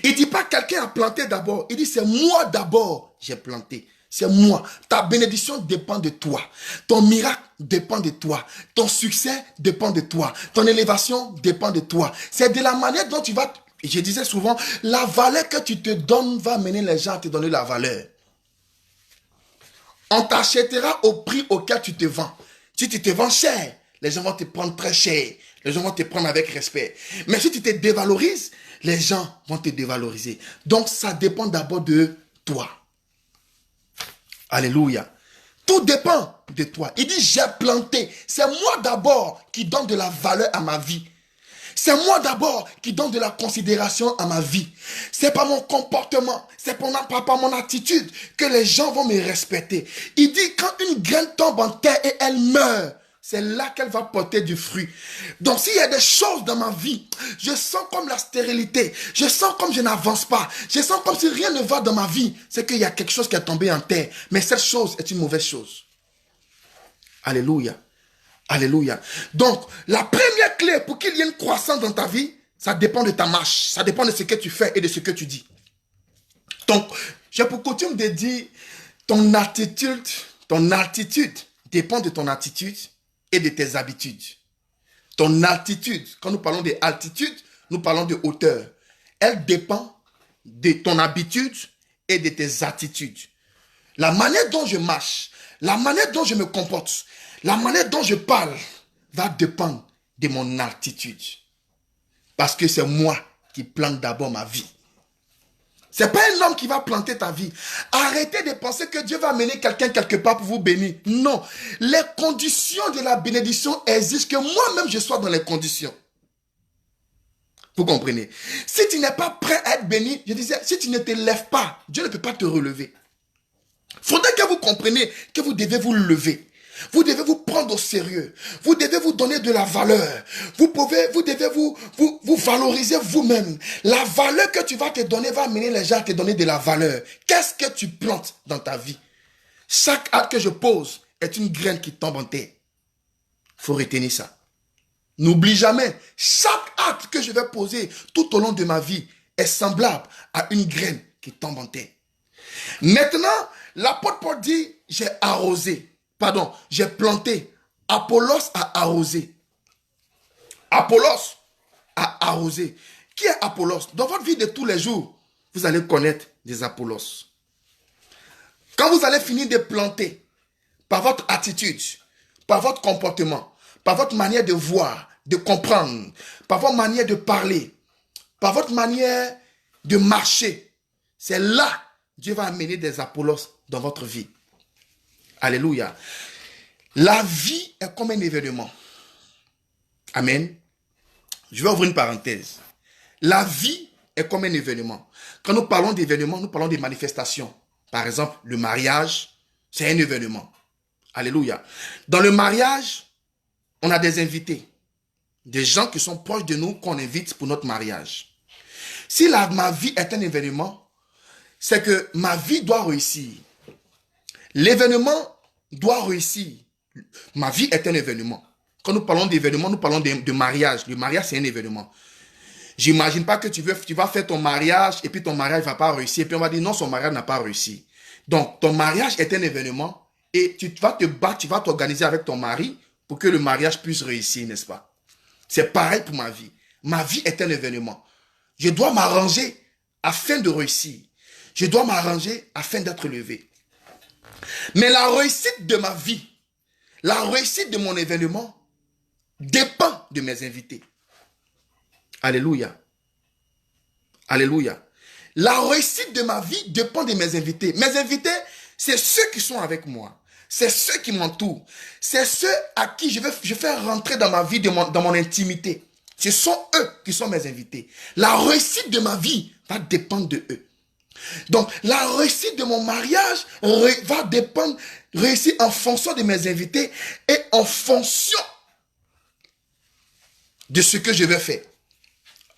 Il ne dit pas quelqu'un a planté d'abord. Il dit c'est moi d'abord j'ai planté. C'est moi. Ta bénédiction dépend de toi. Ton miracle dépend de toi. Ton succès dépend de toi. Ton élévation dépend de toi. C'est de la manière dont tu vas... Je disais souvent, la valeur que tu te donnes va mener les gens à te donner la valeur. On t'achètera au prix auquel tu te vends. Si tu te vends cher, les gens vont te prendre très cher. Les gens vont te prendre avec respect. Mais si tu te dévalorises, les gens vont te dévaloriser. Donc, ça dépend d'abord de toi. Alléluia. Tout dépend de toi. Il dit, j'ai planté. C'est moi d'abord qui donne de la valeur à ma vie. C'est moi d'abord qui donne de la considération à ma vie. C'est pas mon comportement, c'est pas mon attitude que les gens vont me respecter. Il dit, quand une graine tombe en terre et elle meurt, c'est là qu'elle va porter du fruit. Donc s'il y a des choses dans ma vie, je sens comme la stérilité, je sens comme je n'avance pas, je sens comme si rien ne va dans ma vie, c'est qu'il y a quelque chose qui est tombé en terre. Mais cette chose est une mauvaise chose. Alléluia. Alléluia. Donc, la première clé pour qu'il y ait une croissance dans ta vie, ça dépend de ta marche, ça dépend de ce que tu fais et de ce que tu dis. Donc, j'ai pour coutume de dire, ton attitude dépend de ton attitude et de tes habitudes. Ton altitude, quand nous parlons de altitude, nous parlons de hauteur. Elle dépend de ton habitude et de tes attitudes. La manière dont je marche, la manière dont je me comporte, la manière dont je parle va dépendre de mon altitude. Parce que c'est moi qui plante d'abord ma vie. Ce n'est pas un homme qui va planter ta vie. Arrêtez de penser que Dieu va amener quelqu'un quelque part pour vous bénir. Non. Les conditions de la bénédiction exigent que moi-même je sois dans les conditions. Vous comprenez? Si tu n'es pas prêt à être béni, je disais, si tu ne te lèves pas, Dieu ne peut pas te relever. Il faudrait que vous compreniez que vous devez vous lever. Vous devez vous prendre au sérieux. Vous devez vous donner de la valeur. Vous devez vous valoriser vous-même. La valeur que tu vas te donner va amener les gens à te donner de la valeur. Qu'est-ce que tu plantes dans ta vie? Chaque acte que je pose est une graine qui tombe en terre. Il faut retenir ça. N'oublie jamais, chaque acte que je vais poser tout au long de ma vie est semblable à une graine qui tombe en terre. Maintenant, l'apôtre Paul dit, j'ai arrosé. Pardon, j'ai planté. Apollos a arrosé. Apollos a arrosé. Qui est Apollos? Dans votre vie de tous les jours, vous allez connaître des Apollos. Quand vous allez finir de planter, par votre attitude, par votre comportement, par votre manière de voir, de comprendre, par votre manière de parler, par votre manière de marcher, c'est là que Dieu va amener des Apollos dans votre vie. Alléluia. La vie est comme un événement. Amen. Je vais ouvrir une parenthèse. La vie est comme un événement. Quand nous parlons d'événements, nous parlons des manifestations. Par exemple, le mariage, c'est un événement. Alléluia. Dans le mariage, on a des invités. Des gens qui sont proches de nous qu'on invite pour notre mariage. Si ma vie est un événement, c'est que ma vie doit réussir. L'événement doit réussir. Ma vie est un événement. Quand nous parlons d'événement, nous parlons de mariage. Le mariage, c'est un événement. J'imagine pas que tu vas faire ton mariage et puis ton mariage ne va pas réussir. Et puis on va dire non, son mariage n'a pas réussi. Donc, ton mariage est un événement et tu vas te battre, tu vas t'organiser avec ton mari pour que le mariage puisse réussir, n'est-ce pas? C'est pareil pour ma vie. Ma vie est un événement. Je dois m'arranger afin de réussir. Je dois m'arranger afin d'être élevé. Mais la réussite de ma vie, la réussite de mon événement dépend de mes invités. Alléluia. Alléluia. La réussite de ma vie dépend de mes invités. Mes invités, c'est ceux qui sont avec moi. C'est ceux qui m'entourent. C'est ceux à qui je fais rentrer dans ma vie, dans mon intimité. Ce sont eux qui sont mes invités. La réussite de ma vie va dépendre de eux. Donc, la réussite de mon mariage va dépendre, réussir en fonction de mes invités et en fonction de ce que je vais faire.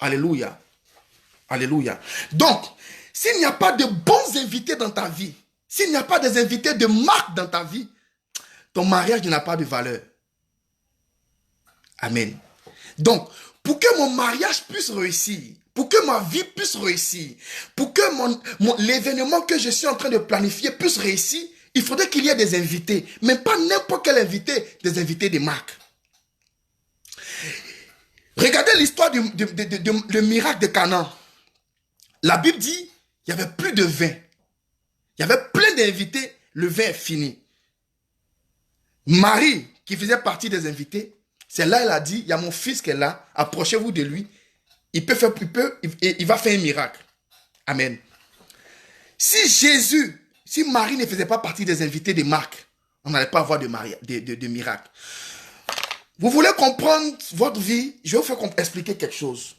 Alléluia. Alléluia. Donc, s'il n'y a pas de bons invités dans ta vie, s'il n'y a pas des invités de marque dans ta vie, ton mariage n'a pas de valeur. Amen. Donc, pour que mon mariage puisse réussir, pour que ma vie puisse réussir, pour que l'événement que je suis en train de planifier puisse réussir, il faudrait qu'il y ait des invités. Mais pas n'importe quel invité, des invités de marque. Regardez l'histoire du miracle de Canaan. La Bible dit, il y avait plus de vin. Il y avait plein d'invités, le vin est fini. Marie, qui faisait partie des invités, c'est là elle a dit, il y a mon fils qui est là, approchez-vous de lui. Il va faire un miracle. Amen. Si Marie ne faisait pas partie des invités de Marc, on n'allait pas avoir de miracle. Vous voulez comprendre votre vie? Je vais vous faire expliquer quelque chose.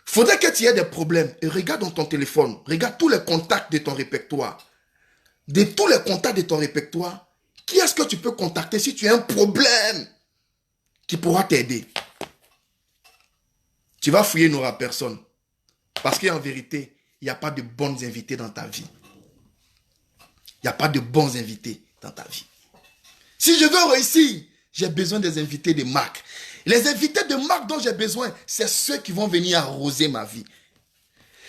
Il faudrait que tu aies des problèmes. Et regarde dans ton téléphone. Regarde tous les contacts de ton répertoire. De tous les contacts de ton répertoire, Qui est-ce que tu peux contacter si tu as un problème qui pourra t'aider? Tu vas fouiller, il n'y aura personne. Parce qu'en vérité, il n'y a pas de bons invités dans ta vie. Il n'y a pas de bons invités dans ta vie. Si je veux réussir, j'ai besoin des invités de marque. Les invités de marque dont j'ai besoin, c'est ceux qui vont venir arroser ma vie.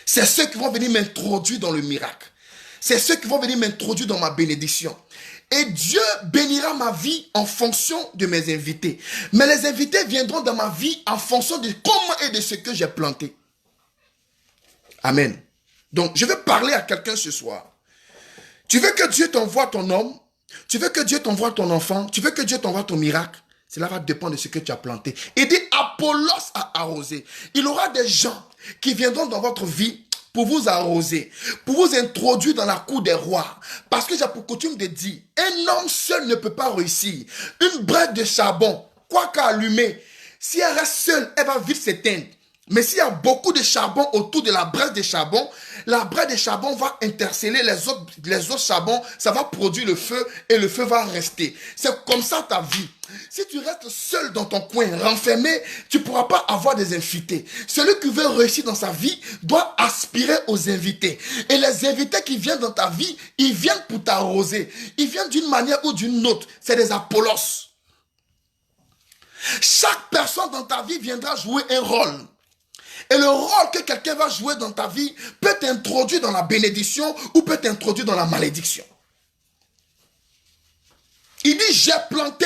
C'est ceux qui vont venir m'introduire dans le miracle. C'est ceux qui vont venir m'introduire dans ma bénédiction. Et Dieu bénira ma vie en fonction de mes invités. Mais les invités viendront dans ma vie en fonction de comment et de ce que j'ai planté. Amen. Donc, je veux parler à quelqu'un ce soir. Tu veux que Dieu t'envoie ton homme? Tu veux que Dieu t'envoie ton enfant? Tu veux que Dieu t'envoie ton miracle? Cela va dépendre de ce que tu as planté. Et dit Apollos a arrosé. Il y aura des gens qui viendront dans votre vie pour vous arroser, pour vous introduire dans la cour des rois. Parce que j'ai pour coutume de dire, un homme seul ne peut pas réussir. Une brette de charbon, quoi qu'allumer, si elle reste seule, elle va vite s'éteindre. Mais s'il y a beaucoup de charbon autour de la brette de charbon, la brette de charbon va interceller les autres charbons, ça va produire le feu et le feu va rester. C'est comme ça ta vie. Si tu restes seul dans ton coin, renfermé, tu ne pourras pas avoir des invités. Celui qui veut réussir dans sa vie doit aspirer aux invités. Et les invités qui viennent dans ta vie, ils viennent pour t'arroser. Ils viennent d'une manière ou d'une autre. C'est des Apollos. Chaque personne dans ta vie viendra jouer un rôle. Et le rôle que quelqu'un va jouer dans ta vie peut t'introduire dans la bénédiction ou peut t'introduire dans la malédiction. Il dit, j'ai planté,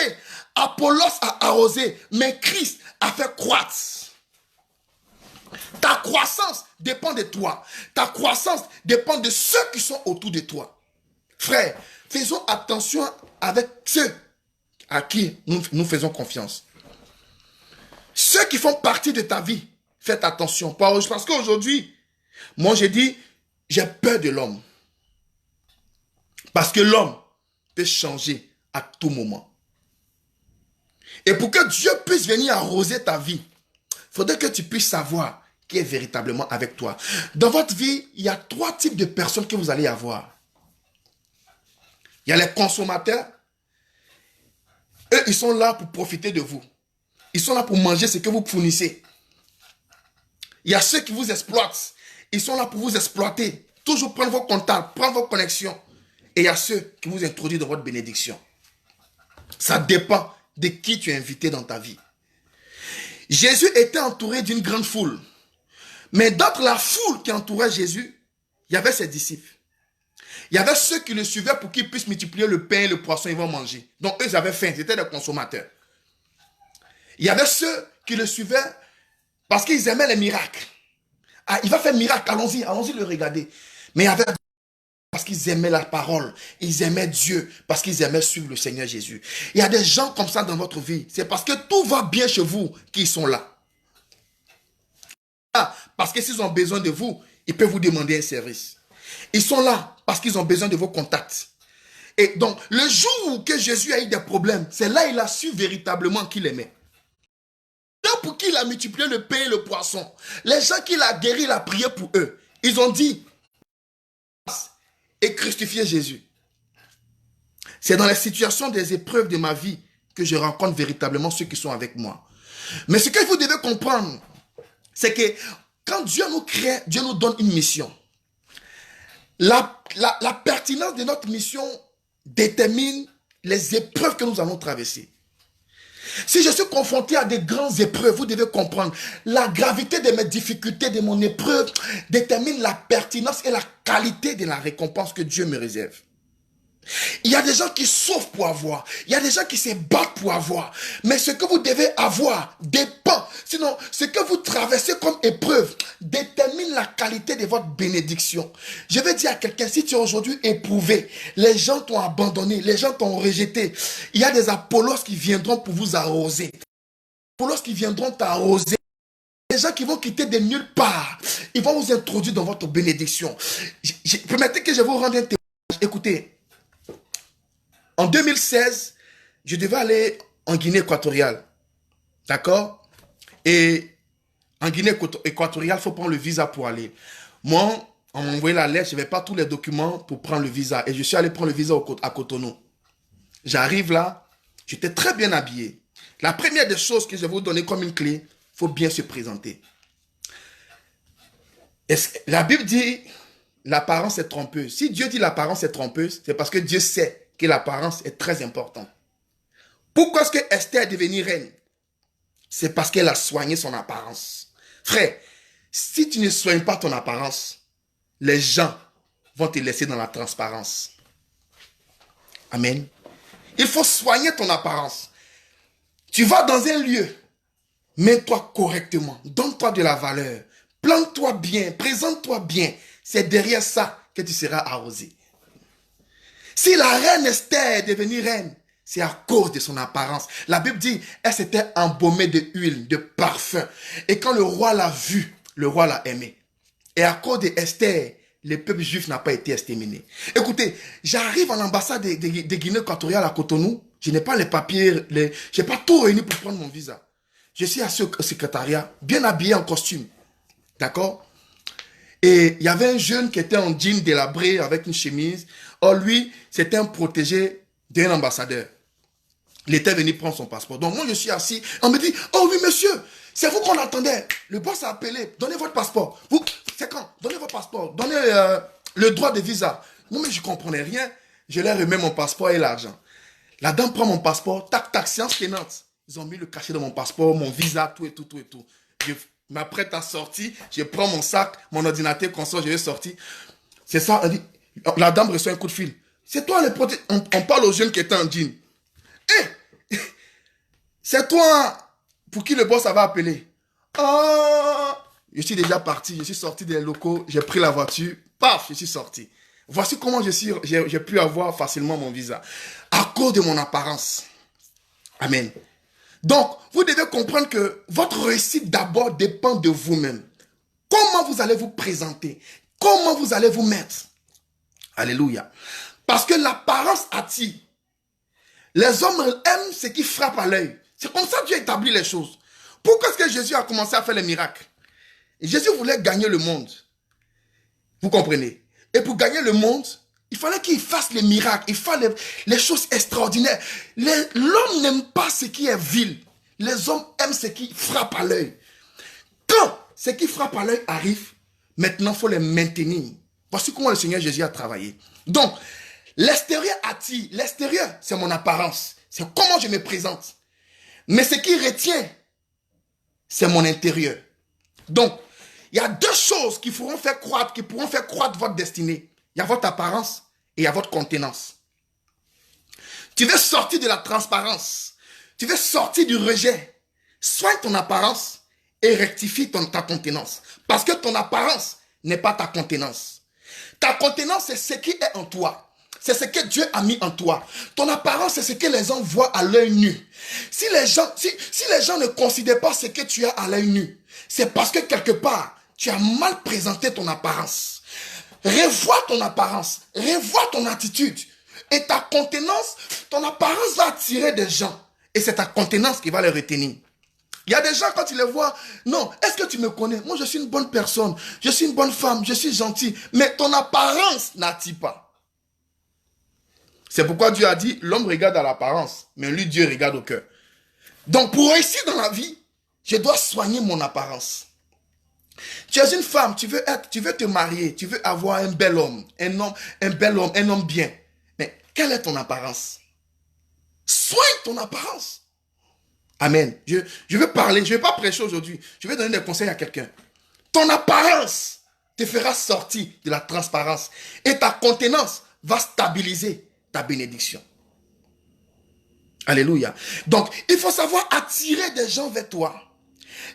Apollos a arrosé, mais Christ a fait croître. Ta croissance dépend de toi. Ta croissance dépend de ceux qui sont autour de toi. Frère, faisons attention avec ceux à qui nous faisons confiance. Ceux qui font partie de ta vie. Faites attention. Parce qu'aujourd'hui, moi j'ai dit, j'ai peur de l'homme. Parce que l'homme peut changer à tout moment. Et pour que Dieu puisse venir arroser ta vie, il faudrait que tu puisses savoir qui est véritablement avec toi. Dans votre vie, il y a 3 types de personnes que vous allez avoir. Il y a les consommateurs. Eux, ils sont là pour profiter de vous. Ils sont là pour manger ce que vous fournissez. Il y a ceux qui vous exploitent. Ils sont là pour vous exploiter. Toujours prendre vos contacts, prendre vos connexions. Et il y a ceux qui vous introduisent dans votre bénédiction. Ça dépend de qui tu es invité dans ta vie. Jésus était entouré d'une grande foule. Mais dans la foule qui entourait Jésus, il y avait ses disciples. Il y avait ceux qui le suivaient pour qu'ils puissent multiplier le pain et le poisson, ils vont manger. Donc eux, ils avaient faim, c'était des consommateurs. Il y avait ceux qui le suivaient parce qu'ils aimaient les miracles. Ah, il va faire miracle, allons-y le regarder. Mais il y avait parce qu'ils aimaient la parole, ils aimaient Dieu, parce qu'ils aimaient suivre le Seigneur Jésus. Il y a des gens comme ça dans votre vie. C'est parce que tout va bien chez vous qu'ils sont là. Parce que s'ils ont besoin de vous, ils peuvent vous demander un service. Ils sont là parce qu'ils ont besoin de vos contacts. Et donc, le jour que Jésus a eu des problèmes, c'est là qu'il a su véritablement qu'il aimait. Pour qui il a multiplié le pain et le poisson. Les gens qu'il a guéris, il a prié pour eux. Ils ont dit et crucifier Jésus. C'est dans les situations des épreuves de ma vie que je rencontre véritablement ceux qui sont avec moi. Mais ce que vous devez comprendre, c'est que quand Dieu nous crée, Dieu nous donne une mission. La pertinence de notre mission détermine les épreuves que nous allons traverser. Si je suis confronté à des grandes épreuves, vous devez comprendre, la gravité de mes difficultés, de mon épreuve, détermine la pertinence et la qualité de la récompense que Dieu me réserve. Il y a des gens qui souffrent pour avoir. Il y a des gens qui se battent pour avoir. Mais ce que vous devez avoir dépend. Sinon, ce que vous traversez comme épreuve détermine la qualité de votre bénédiction. Je vais dire à quelqu'un, si tu es aujourd'hui éprouvé, les gens t'ont abandonné, les gens t'ont rejeté, il y a des Apollos qui viendront pour vous arroser. Apollos qui viendront t'arroser. Les gens qui vont quitter de nulle part, ils vont vous introduire dans votre bénédiction. Permettez que je vous rende un témoignage. Écoutez. En 2016, je devais aller en Guinée équatoriale. D'accord? Et en Guinée équatoriale, il faut prendre le visa pour aller. Moi, on m'a envoyé la lettre, je n'avais pas tous les documents pour prendre le visa. Et je suis allé prendre le visa à Cotonou. J'arrive là, j'étais très bien habillé. La première des choses que je vais vous donner comme une clé, il faut bien se présenter. La Bible dit, l'apparence est trompeuse. Si Dieu dit l'apparence est trompeuse, c'est parce que Dieu sait que l'apparence est très importante. Pourquoi est-ce que Esther est devenue reine? C'est parce qu'elle a soigné son apparence. Frère, si tu ne soignes pas ton apparence, les gens vont te laisser dans la transparence. Amen. Il faut soigner ton apparence. Tu vas dans un lieu, mets-toi correctement, donne-toi de la valeur, plante-toi bien, présente-toi bien. C'est derrière ça que tu seras arrosé. Si la reine Esther est devenue reine, c'est à cause de son apparence. La Bible dit, elle s'était embaumée de huile, de parfum. Et quand le roi l'a vue, le roi l'a aimée. Et à cause d'Esther, le peuple juif n'a pas été exterminé. Écoutez, j'arrive à l'ambassade de Guinée équatoriale à Cotonou. Je n'ai pas les papiers, je n'ai pas tout réuni pour prendre mon visa. Je suis assis au secrétariat, bien habillé en costume. D'accord? Et il y avait un jeune qui était en jean délabré avec une chemise. Or, lui, c'était un protégé d'un ambassadeur. Il était venu prendre son passeport. Donc, moi, je suis assis. On me dit, oh oui, monsieur, c'est vous qu'on attendait. Le boss a appelé. Donnez votre passeport. Vous, c'est quand? Donnez votre passeport. Donnez le droit de visa. Moi, mais je ne comprenais rien. Je leur remets mon passeport et l'argent. La dame prend mon passeport. Tac, tac, séance pénante. Ils ont mis le cachet de mon passeport, mon visa, tout et tout, tout et tout. Je m'apprête à sortir. Je prends mon sac, mon ordinateur, console, je vais sortir. C'est ça. Elle dit, la dame reçoit un coup de fil. C'est toi le protégé. On parle aux jeunes qui étaient en jean. Eh, c'est toi pour qui le boss avait appelé. Ah, je suis déjà parti, je suis sorti des locaux, j'ai pris la voiture, paf, je suis sorti. Voici comment j'ai pu avoir facilement mon visa. À cause de mon apparence. Amen. Donc, vous devez comprendre que votre réussite d'abord dépend de vous-même. Comment vous allez vous présenter? Comment vous allez vous mettre? Alléluia. Parce que l'apparence attire. Les hommes aiment ce qui frappe à l'œil. C'est comme ça que Dieu établit les choses. Pourquoi est-ce que Jésus a commencé à faire les miracles? Jésus voulait gagner le monde. Vous comprenez? Et pour gagner le monde, il fallait qu'il fasse les miracles. Il fallait les choses extraordinaires. L'homme n'aime pas ce qui est vil. Les hommes aiment ce qui frappe à l'œil. Quand ce qui frappe à l'œil arrive, maintenant il faut les maintenir. Voici comment le Seigneur Jésus a travaillé. Donc, l'extérieur attire. L'extérieur, c'est mon apparence. C'est comment je me présente. Mais ce qui retient, c'est mon intérieur. Donc, il y a deux choses qui pourront faire croître votre destinée. Il y a votre apparence et il y a votre contenance. Tu veux sortir de la transparence. Tu veux sortir du rejet. Soigne ton apparence et rectifie ta contenance. Parce que ton apparence n'est pas ta contenance. Ta contenance, c'est ce qui est en toi. C'est ce que Dieu a mis en toi. Ton apparence, c'est ce que les gens voient à l'œil nu. Si les gens ne considèrent pas ce que tu as à l'œil nu, c'est parce que quelque part, tu as mal présenté ton apparence. Revois ton apparence. Revois ton attitude. Et ta contenance, ton apparence va attirer des gens. Et c'est ta contenance qui va les retenir. Il y a des gens, quand ils les voient, non, est-ce que tu me connais? Moi, je suis une bonne personne. Je suis une bonne femme. Je suis gentil. Mais ton apparence n'attire pas. C'est pourquoi Dieu a dit, l'homme regarde à l'apparence, mais lui, Dieu regarde au cœur. Donc, pour réussir dans la vie, je dois soigner mon apparence. Tu es une femme, tu veux te marier, tu veux avoir un bel homme, un homme bien. Mais quelle est ton apparence? Soigne ton apparence. Amen. Je veux parler, je ne vais pas prêcher aujourd'hui. Je vais donner des conseils à quelqu'un. Ton apparence te fera sortir de la transparence. Et ta contenance va stabiliser ta bénédiction. Alléluia. Donc, il faut savoir attirer des gens vers toi.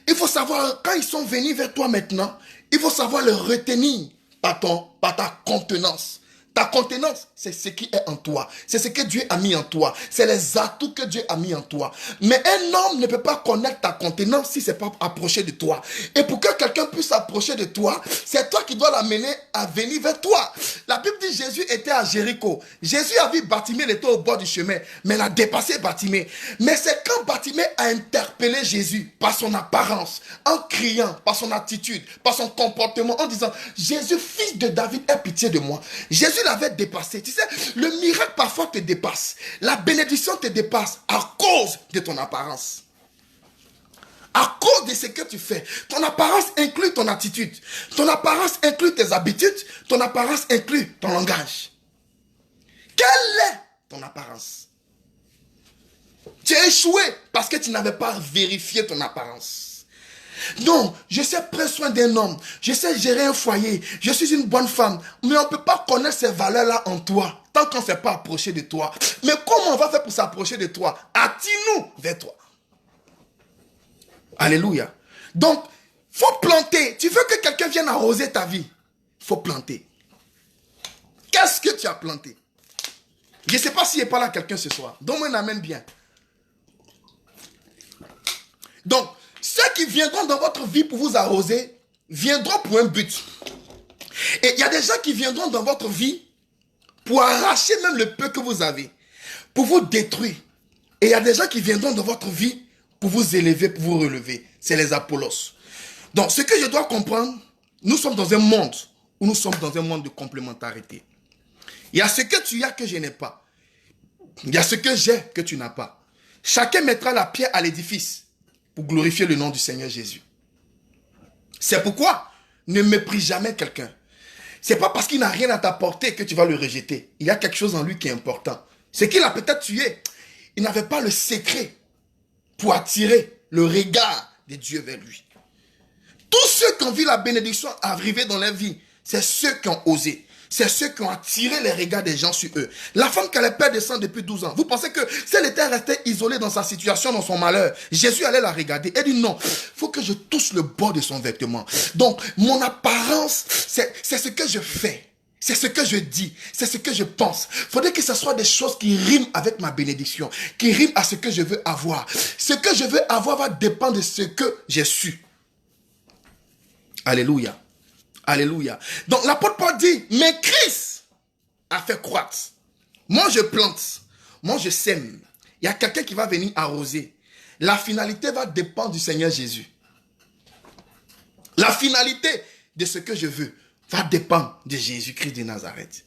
Il faut savoir, quand ils sont venus vers toi maintenant, il faut savoir les retenir par ta contenance. Ta contenance, c'est ce qui est en toi. C'est ce que Dieu a mis en toi. C'est les atouts que Dieu a mis en toi. Mais un homme ne peut pas connaître ta contenance si ce n'est pas approché de toi. Et pour que quelqu'un puisse approcher de toi, c'est toi qui dois l'amener à venir vers toi. La Bible dit Jésus était à Jéricho. Jésus a vu Bartimée, il était au bord du chemin, mais il a dépassé Bartimée. Mais c'est quand Bartimée a interpellé Jésus par son apparence, en criant, par son attitude, par son comportement, en disant Jésus, fils de David, aie pitié de moi. Jésus l'avait dépassé. Tu sais, le miracle parfois te dépasse. La bénédiction te dépasse à cause de ton apparence. À cause de ce que tu fais. Ton apparence inclut ton attitude. Ton apparence inclut tes habitudes. Ton apparence inclut ton langage. Quelle est ton apparence? Tu as échoué parce que tu n'avais pas vérifié ton apparence. Non, je sais prendre soin d'un homme. Je sais gérer un foyer. Je suis une bonne femme. Mais on ne peut pas connaître ces valeurs-là en toi tant qu'on ne s'est pas approché de toi. Mais comment on va faire pour s'approcher de toi? Attire-nous vers toi. Alléluia. Donc, il faut planter. Tu veux que quelqu'un vienne arroser ta vie? Il faut planter. Qu'est-ce que tu as planté? Je ne sais pas s'il n'est pas là quelqu'un ce soir. Donc, on amène bien. Donc, ceux qui viendront dans votre vie pour vous arroser, viendront pour un but. Et il y a des gens qui viendront dans votre vie pour arracher même le peu que vous avez, pour vous détruire. Et il y a des gens qui viendront dans votre vie pour vous élever, pour vous relever. C'est les Apollos. Donc, ce que je dois comprendre, nous sommes dans un monde où nous sommes dans un monde de complémentarité. Il y a ce que tu as que je n'ai pas. Il y a ce que j'ai que tu n'as pas. Chacun mettra la pierre à l'édifice pour glorifier le nom du Seigneur Jésus. C'est pourquoi ne méprise jamais quelqu'un. C'est pas parce qu'il n'a rien à t'apporter que tu vas le rejeter. Il y a quelque chose en lui qui est important. C'est qu'il a peut-être tué. Il n'avait pas le secret pour attirer le regard de Dieu vers lui. Tous ceux qui ont vu la bénédiction arriver dans leur vie, c'est ceux qui ont osé. C'est ceux qui ont attiré les regards des gens sur eux. La femme qu'elle père de sang depuis 12 ans. Vous pensez que si elle était restée isolée dans sa situation, dans son malheur, Jésus allait la regarder. Elle dit non, il faut que je touche le bord de son vêtement. Donc, mon apparence, c'est ce que je fais. C'est ce que je dis, c'est ce que je pense. Il faudrait que ce soit des choses qui riment avec ma bénédiction, qui riment à ce que je veux avoir. Ce que je veux avoir va dépendre de ce que j'ai su. Alléluia. Alléluia. Donc l'apôtre Paul dit, mais Christ a fait croître. Moi je plante, moi je sème. Il y a quelqu'un qui va venir arroser. La finalité va dépendre du Seigneur Jésus. La finalité de ce que je veux va dépendre de Jésus-Christ de Nazareth.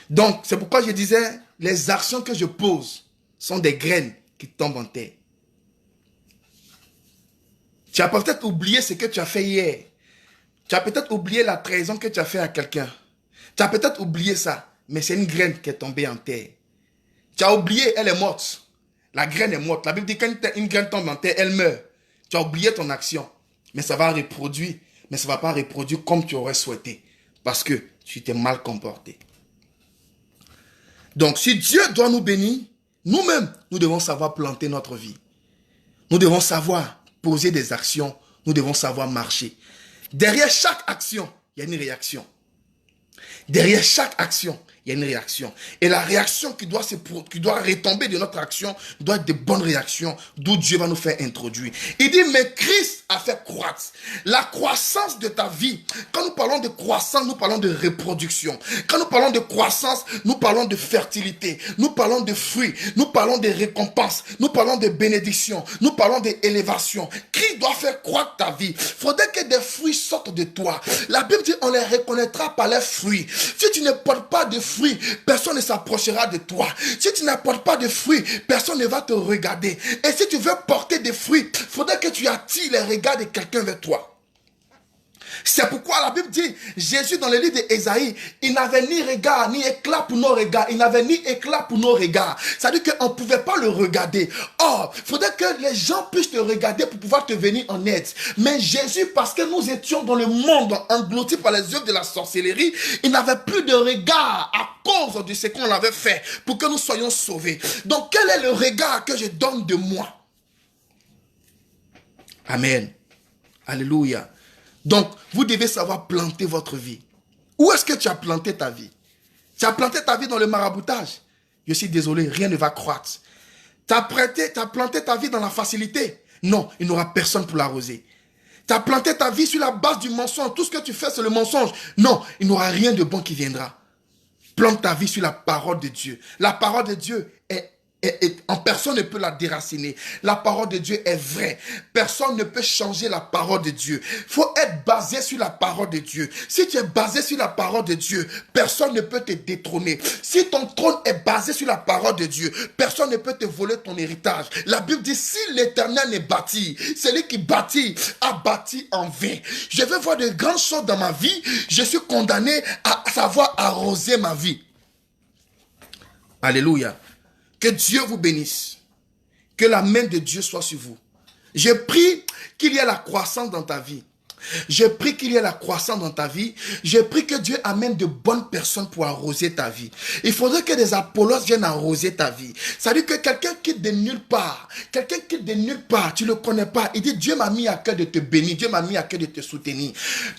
Donc, c'est pourquoi je disais, les actions que je pose sont des graines qui tombent en terre. Tu as peut-être oublié ce que tu as fait hier. Tu as peut-être oublié la trahison que tu as fait à quelqu'un. Tu as peut-être oublié ça, mais c'est une graine qui est tombée en terre. Tu as oublié, elle est morte. La graine est morte. La Bible dit que quand une graine tombe en terre, elle meurt. Tu as oublié ton action, mais ça va reproduire. Mais ça ne va pas reproduire comme tu aurais souhaité. Parce que tu t'es mal comporté. Donc, si Dieu doit nous bénir, nous-mêmes, nous devons savoir planter notre vie. Nous devons savoir poser des actions. Nous devons savoir marcher. Derrière chaque action, il y a une réaction. Derrière chaque action, il y a une réaction. Et la réaction qui doit retomber de notre action doit être de bonnes réactions, d'où Dieu va nous faire introduire. Il dit, mais Christ a fait croître. La croissance de ta vie, quand nous parlons de croissance, nous parlons de reproduction. Quand nous parlons de croissance, nous parlons de fertilité. Nous parlons de fruits. Nous parlons de récompenses. Nous parlons de bénédiction. Nous parlons d'élévation. Christ doit faire croître ta vie. Il faudrait que des fruits sortent de toi. La Bible dit, on les reconnaîtra par leurs fruits. Si tu ne portes pas de fruits, personne ne s'approchera de toi. Si tu n'apportes pas de fruits, personne ne va te regarder. Et si tu veux porter des fruits, il faudrait que tu attires les regards de quelqu'un vers toi. C'est pourquoi la Bible dit, Jésus dans le livre d'Ésaïe, il n'avait ni regard, ni éclat pour nos regards. Il n'avait ni éclat pour nos regards. C'est-à-dire qu'on ne pouvait pas le regarder. Or, il faudrait que les gens puissent te regarder pour pouvoir te venir en aide. Mais Jésus, parce que nous étions dans le monde engloutis par les œuvres de la sorcellerie, il n'avait plus de regard à cause de ce qu'on avait fait pour que nous soyons sauvés. Donc, quel est le regard que je donne de moi? Amen. Alléluia. Donc, vous devez savoir planter votre vie. Où est-ce que tu as planté ta vie? Tu as planté ta vie dans le maraboutage. Je suis désolé, rien ne va croître. Tu as planté ta vie dans la facilité. Non, il n'y aura personne pour l'arroser. Tu as planté ta vie sur la base du mensonge. Tout ce que tu fais, c'est le mensonge. Non, il n'y aura rien de bon qui viendra. Plante ta vie sur la parole de Dieu. La parole de Dieu en personne ne peut la déraciner. La parole de Dieu est vraie. Personne ne peut changer la parole de Dieu. Il faut être basé sur la parole de Dieu. Si tu es basé sur la parole de Dieu, personne ne peut te détrôner. Si ton trône est basé sur la parole de Dieu, personne ne peut te voler ton héritage. La Bible dit, si l'Éternel n'est bâti, celui qui bâtit a bâti en vain. Je veux voir de grandes choses dans ma vie. Je suis condamné à savoir arroser ma vie. Alléluia. Que Dieu vous bénisse. Que la main de Dieu soit sur vous. Je prie qu'il y ait la croissance dans ta vie. Je prie qu'il y ait la croissance dans ta vie. Je prie que Dieu amène de bonnes personnes pour arroser ta vie. Il faudrait que des Apollos viennent arroser ta vie. Ça veut dire que quelqu'un quitte de nulle part. Quelqu'un quitte de nulle part. Tu ne le connais pas. Il dit, Dieu m'a mis à cœur de te bénir. Dieu m'a mis à cœur de te soutenir.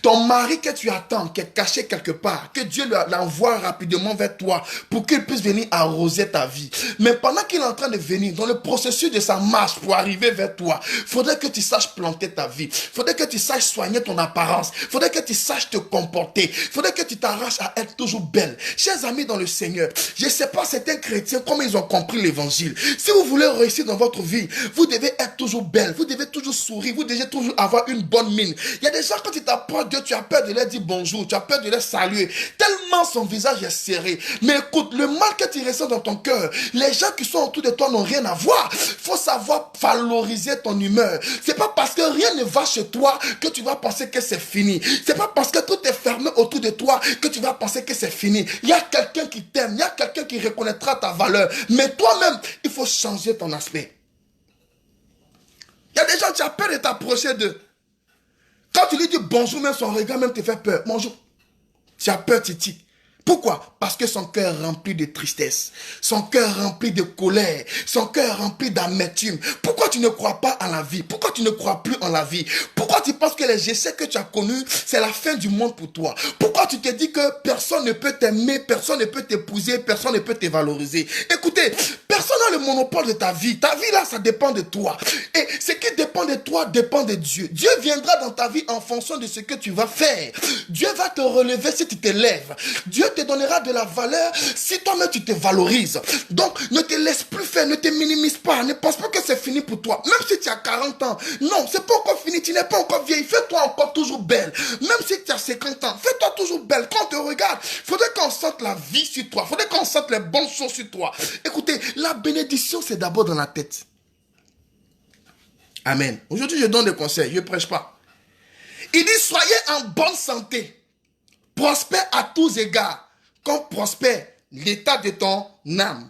Ton mari que tu attends, qui est caché quelque part, que Dieu l'envoie rapidement vers toi pour qu'il puisse venir arroser ta vie. Mais pendant qu'il est en train de venir, dans le processus de sa marche pour arriver vers toi, il faudrait que tu saches planter ta vie. Il faudrait que tu saches soigner ton apparence. Il faudrait que tu saches te comporter. Il faudrait que tu t'arraches à être toujours belle. Chers amis dans le Seigneur, je ne sais pas certains chrétiens comment ils ont compris l'évangile. Si vous voulez réussir dans votre vie, vous devez être toujours belle. Vous devez toujours sourire. Vous devez toujours avoir une bonne mine. Il y a des gens, quand ils t'approchent Dieu, tu as peur de leur dire bonjour. Tu as peur de leur saluer. Tellement son visage est serré. Mais écoute, le mal que tu ressens dans ton cœur, les gens qui sont autour de toi n'ont rien à voir. Il faut savoir valoriser ton humeur. C'est pas parce que rien ne va chez toi que tu vas penser que c'est fini. C'est pas parce que tout est fermé autour de toi que tu vas penser que c'est fini. Il y a quelqu'un qui t'aime, il y a quelqu'un qui reconnaîtra ta valeur. Mais toi-même, il faut changer ton aspect. Il y a des gens, tu as peur de t'approcher d'eux. Quand tu lui dis bonjour, même son regard même te fait peur. Bonjour. Tu as peur, tu tiques. Pourquoi? Parce que son cœur est rempli de tristesse, son cœur est rempli de colère, son cœur est rempli d'amertume. Pourquoi tu ne crois pas à la vie? Pourquoi tu ne crois plus en la vie? Pourquoi tu penses que les essais que tu as connus, c'est la fin du monde pour toi? Pourquoi tu te dis que personne ne peut t'aimer, personne ne peut t'épouser, personne ne peut te valoriser? Écoutez, personne n'a le monopole de ta vie. Ta vie là, ça dépend de toi. Et ce qui dépend de toi dépend de Dieu. Dieu viendra dans ta vie en fonction de ce que tu vas faire. Dieu va te relever si tu te lèves. Dieu te donnera de la valeur si toi-même tu te valorises. Donc, ne te laisse plus faire, ne te minimise pas. Ne pense pas que c'est fini pour toi. Même si tu as 40 ans. Non, c'est pas encore fini. Tu n'es pas encore vieille. Fais-toi encore toujours belle. Même si tu as 50 ans, fais-toi toujours belle. Quand on te regarde, il faudrait qu'on sente la vie sur toi. Il faudrait qu'on sente les bonnes choses sur toi. Écoutez, la bénédiction, c'est d'abord dans la tête. Amen. Aujourd'hui, je donne des conseils. Je ne prêche pas. Il dit, soyez en bonne santé. Prospère à tous égards. Comme prospère l'état de ton âme.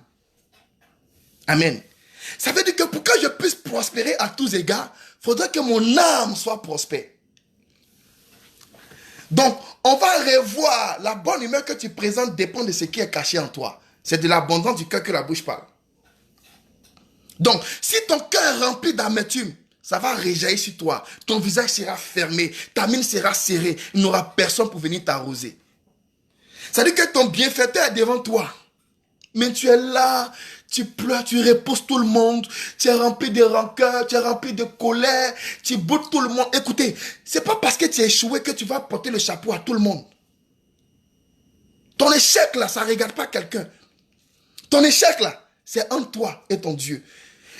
Amen. Ça veut dire que pour que je puisse prospérer à tous égards, il faudrait que mon âme soit prospère. Donc, on va revoir la bonne humeur que tu présentes dépend de ce qui est caché en toi. C'est de l'abondance du cœur que la bouche parle. Donc, si ton cœur est rempli d'amertume, ça va rejaillir sur toi. Ton visage sera fermé, ta mine sera serrée. Il n'y aura personne pour venir t'arroser. Ça veut dire que ton bienfaiteur est devant toi. Mais tu es là, tu pleures, tu repousses tout le monde. Tu es rempli de rancœur, tu es rempli de colère. Tu boudes tout le monde. Écoutez, c'est pas parce que tu as échoué que tu vas porter le chapeau à tout le monde. Ton échec là, ça ne regarde pas quelqu'un. Ton échec là, c'est entre toi et ton Dieu.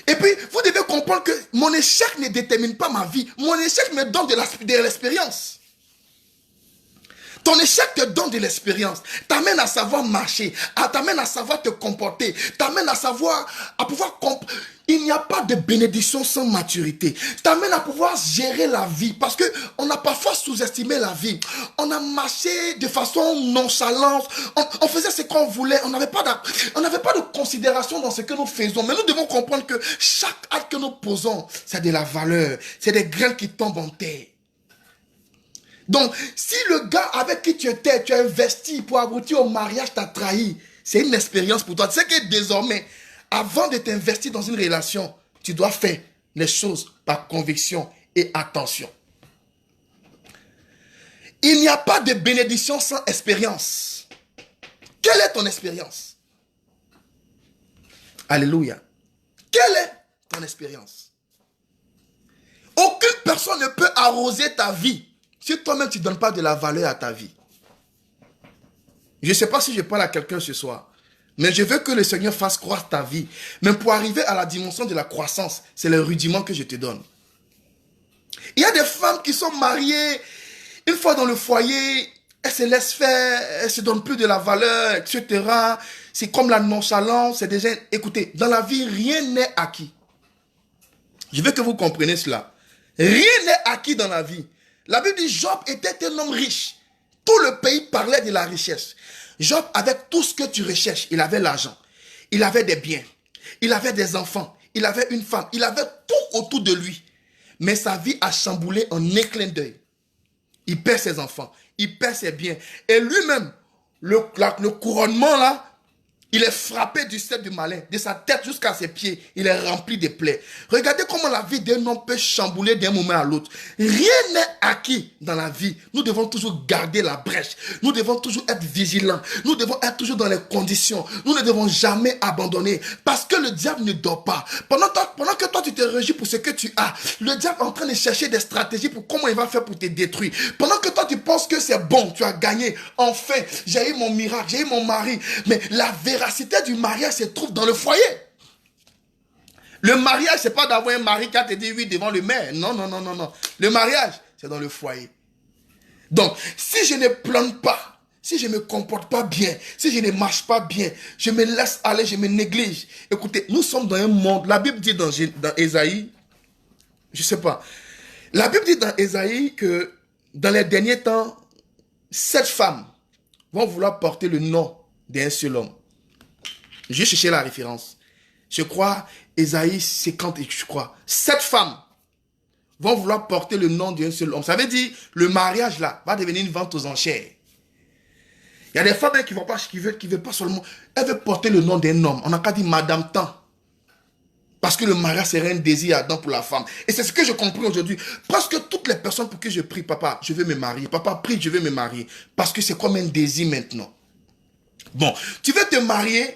Et puis, vous devez comprendre que mon échec ne détermine pas ma vie. Mon échec me donne de l'expérience. Ton échec te donne de l'expérience, t'amène à savoir marcher, t'amène à savoir te comporter, t'amène à savoir, à pouvoir comprendre. Il n'y a pas de bénédiction sans maturité. T'amène à pouvoir gérer la vie parce que on a parfois sous-estimé la vie. On a marché de façon nonchalante, on faisait ce qu'on voulait, on n'avait pas de considération dans ce que nous faisons. Mais nous devons comprendre que chaque acte que nous posons, c'est de la valeur, c'est des graines qui tombent en terre. Donc, si le gars avec qui tu étais, tu as investi pour aboutir au mariage, t'a trahi, c'est une expérience pour toi. Tu sais que désormais, avant de t'investir dans une relation, tu dois faire les choses par conviction et attention. Il n'y a pas de bénédiction sans expérience. Quelle est ton expérience? Alléluia. Quelle est ton expérience? Aucune personne personne ne peut arroser ta vie si toi-même tu ne donnes pas de la valeur à ta vie. Je ne sais pas si je parle à quelqu'un ce soir, mais je veux que le Seigneur fasse croître ta vie. Mais pour arriver à la dimension de la croissance, c'est le rudiment que je te donne. Il y a des femmes qui sont mariées, une fois dans le foyer, elles se laissent faire, elles ne se donnent plus de la valeur, etc. C'est comme la nonchalance, c'est déjà... Écoutez, dans la vie, rien n'est acquis. Je veux que vous compreniez cela. Rien n'est acquis dans la vie. La Bible dit Job était un homme riche. Tout le pays parlait de la richesse. Job, avec tout ce que tu recherches, il avait l'argent. Il avait des biens. Il avait des enfants. Il avait une femme. Il avait tout autour de lui. Mais sa vie a chamboulé en un clin d'œil. Il perd ses enfants. Il perd ses biens. Et lui-même, le couronnement là, il est frappé du sceptre du malin, de sa tête jusqu'à ses pieds. Il est rempli de plaies. Regardez comment la vie d'un homme peut chambouler d'un moment à l'autre. Rien n'est acquis dans la vie. Nous devons toujours garder la brèche. Nous devons toujours être vigilants. Nous devons être toujours dans les conditions. Nous ne devons jamais abandonner. Parce que le diable ne dort pas. Pendant que toi tu te réjouis pour ce que tu as, le diable est en train de chercher des stratégies pour comment il va faire pour te détruire. Pendant que toi tu penses que c'est bon, tu as gagné. Enfin, j'ai eu mon miracle, j'ai eu mon mari. Mais la véracité du mariage se trouve dans le foyer. Le mariage, c'est pas d'avoir un mari qui a te dit oui devant le maire. Non, non, non, non, non. Le mariage, c'est dans le foyer. Donc, si je ne plante pas, si je ne me comporte pas bien, si je ne marche pas bien, je me laisse aller, je me néglige. Écoutez, nous sommes dans un monde, la Bible dit dans Ésaïe, je sais pas, la Bible dit dans Ésaïe que dans les derniers temps, 7 femmes vont vouloir porter le nom d'un seul homme. J'ai cherché la référence. Je crois, Ésaïe 50, je crois. 7 femmes vont vouloir porter le nom d'un seul homme. Ça veut dire, le mariage là va devenir une vente aux enchères. Il y a des femmes qui ne veulent pas seulement, elles veulent porter le nom d'un homme. On n'a qu'à dire Madame Tant. Parce que le mariage serait un désir ardent pour la femme. Et c'est ce que je comprends aujourd'hui. Presque toutes les personnes pour qui je prie, papa, je veux me marier. Papa, prie, je veux me marier. Parce que c'est comme un désir maintenant. Bon, tu veux te marier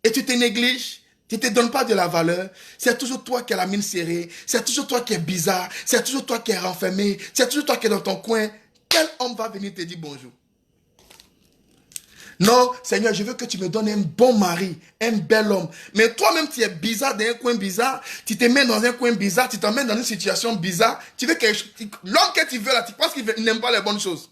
et tu te négliges, tu ne te donnes pas de la valeur, c'est toujours toi qui as la mine serrée, c'est toujours toi qui es bizarre, c'est toujours toi qui es renfermé, c'est toujours toi qui es dans ton coin. Quel homme va venir te dire bonjour? Non, Seigneur, je veux que tu me donnes un bon mari, un bel homme. Mais toi-même, tu es bizarre dans un coin bizarre, tu te mets dans un coin bizarre, tu t'emmènes dans une situation bizarre. Tu veux que l'homme que tu veux là, tu penses qu'il n'aime pas les bonnes choses.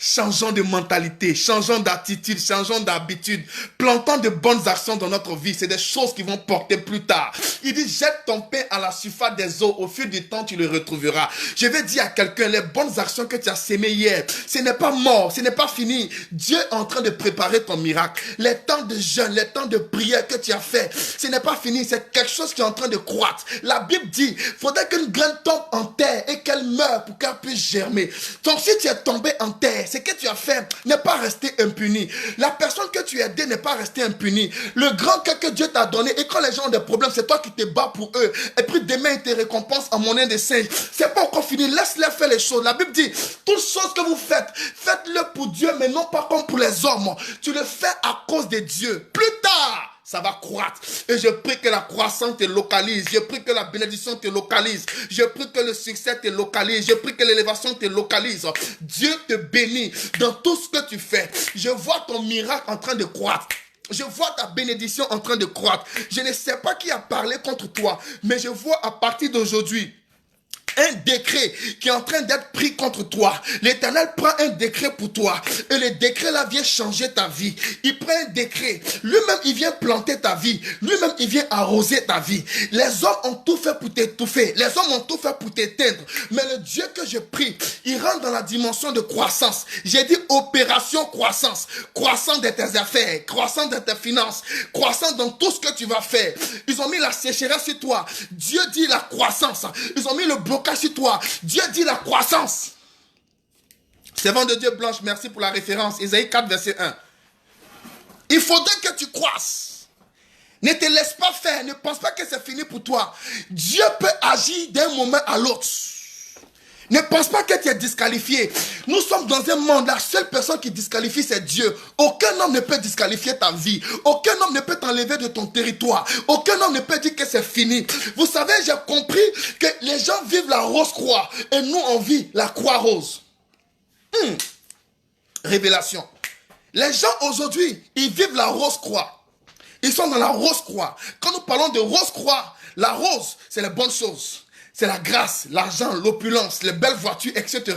Changeons de mentalité, changeons d'attitude, changeons d'habitude, plantons de bonnes actions dans notre vie. C'est des choses qui vont porter plus tard. Il dit, jette ton pain à la surface des eaux. Au fil du temps, tu le retrouveras. Je vais dire à quelqu'un, les bonnes actions que tu as sémées hier, ce n'est pas mort, ce n'est pas fini. Dieu est en train de préparer ton miracle. Les temps de jeûne, les temps de prière que tu as fait, ce n'est pas fini. C'est quelque chose qui est en train de croître. La Bible dit, il faudrait qu'une graine tombe en terre et qu'elle meure pour qu'elle puisse germer. Donc si tu es tombé en terre, ce que tu as fait n'est pas resté impuni. La personne que tu as aidée n'est pas restée impunie. Le grand cœur que Dieu t'a donné, et quand les gens ont des problèmes, c'est toi qui te bats pour eux. Et puis demain, il te récompense en monnaie de singe. C'est pas encore fini. Laisse-les faire les choses. La Bible dit, toutes choses que vous faites, faites-le pour Dieu, mais non pas comme pour les hommes. Tu le fais à cause de Dieu. Plus tard, ça va croître. Et je prie que la croissance te localise. Je prie que la bénédiction te localise. Je prie que le succès te localise. Je prie que l'élévation te localise. Dieu te bénit dans tout ce que tu fais. Je vois ton miracle en train de croître. Je vois ta bénédiction en train de croître. Je ne sais pas qui a parlé contre toi, mais je vois à partir d'aujourd'hui un décret qui est en train d'être pris contre toi. L'Éternel prend un décret pour toi. Et le décret là vient changer ta vie. Il prend un décret. Lui-même, il vient planter ta vie. Lui-même, il vient arroser ta vie. Les hommes ont tout fait pour t'étouffer. Les hommes ont tout fait pour t'éteindre. Mais le Dieu que je prie, il rentre dans la dimension de croissance. J'ai dit opération croissance. Croissance de tes affaires. Croissance de tes finances. Croissance dans tout ce que tu vas faire. Ils ont mis la sécheresse sur toi. Dieu dit la croissance. Ils ont mis le blocage sur toi. Dieu dit la croissance. Servant de Dieu Blanche, merci pour la référence. Ésaïe 4, verset 1. Il faudrait que tu croisses. Ne te laisse pas faire. Ne pense pas que c'est fini pour toi. Dieu peut agir d'un moment à l'autre. Ne pense pas que tu es disqualifié. Nous sommes dans un monde, la seule personne qui disqualifie, c'est Dieu. Aucun homme ne peut disqualifier ta vie. Aucun homme ne peut t'enlever de ton territoire. Aucun homme ne peut dire que c'est fini. Vous savez, j'ai compris que les gens vivent la rose croix et nous, on vit la croix rose. Révélation. Les gens aujourd'hui, ils vivent la rose croix. Ils sont dans la rose croix. Quand nous parlons de rose croix, la rose, c'est les bonnes choses. C'est la grâce, l'argent, l'opulence, les belles voitures, etc.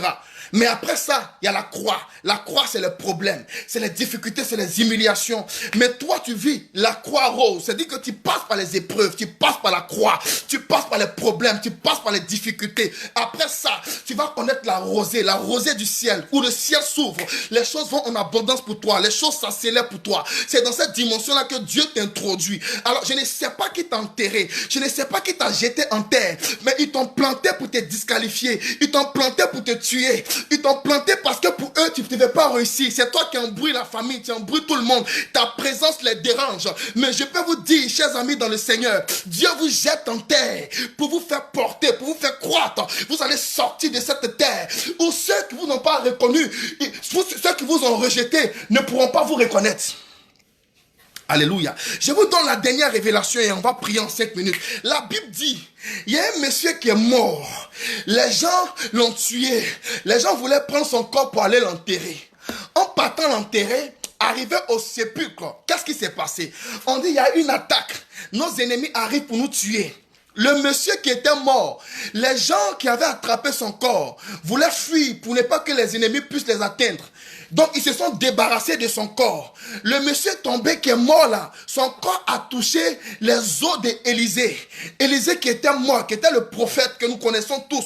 Mais après ça, il y a la croix. La croix, c'est le problème. C'est les difficultés, c'est les humiliations. Mais toi, tu vis la croix rose. C'est-à-dire que tu passes par les épreuves, tu passes par la croix, tu passes par les problèmes, tu passes par les difficultés. Après ça, tu vas connaître la rosée du ciel, où le ciel s'ouvre. Les choses vont en abondance pour toi. Les choses s'accélèrent pour toi. C'est dans cette dimension-là que Dieu t'introduit. Alors, je ne sais pas qui t'a enterré. Je ne sais pas qui t'a jeté en terre. Mais ils t'ont planté pour te disqualifier. Ils t'ont planté pour te tuer. Ils t'ont planté parce que pour eux, tu ne devais pas réussir. C'est toi qui embrouilles la famille, tu embrouilles tout le monde. Ta présence les dérange. Mais je peux vous dire, chers amis dans le Seigneur, Dieu vous jette en terre pour vous faire porter, pour vous faire croître. Vous allez sortir de cette terre où ceux qui vous n'ont pas reconnu, ceux qui vous ont rejeté, ne pourront pas vous reconnaître. Alléluia. Je vous donne la dernière révélation et on va prier en 5 minutes. La Bible dit, il y a un monsieur qui est mort. Les gens l'ont tué. Les gens voulaient prendre son corps pour aller l'enterrer. En partant l'enterrer, arrivé au sépulcre, qu'est-ce qui s'est passé? On dit, il y a une attaque. Nos ennemis arrivent pour nous tuer. Le monsieur qui était mort, les gens qui avaient attrapé son corps voulaient fuir pour ne pas que les ennemis puissent les atteindre. Donc, ils se sont débarrassés de son corps. Le monsieur tombé qui est mort là, son corps a touché les os d'Élisée. Élisée qui était mort, qui était le prophète que nous connaissons tous.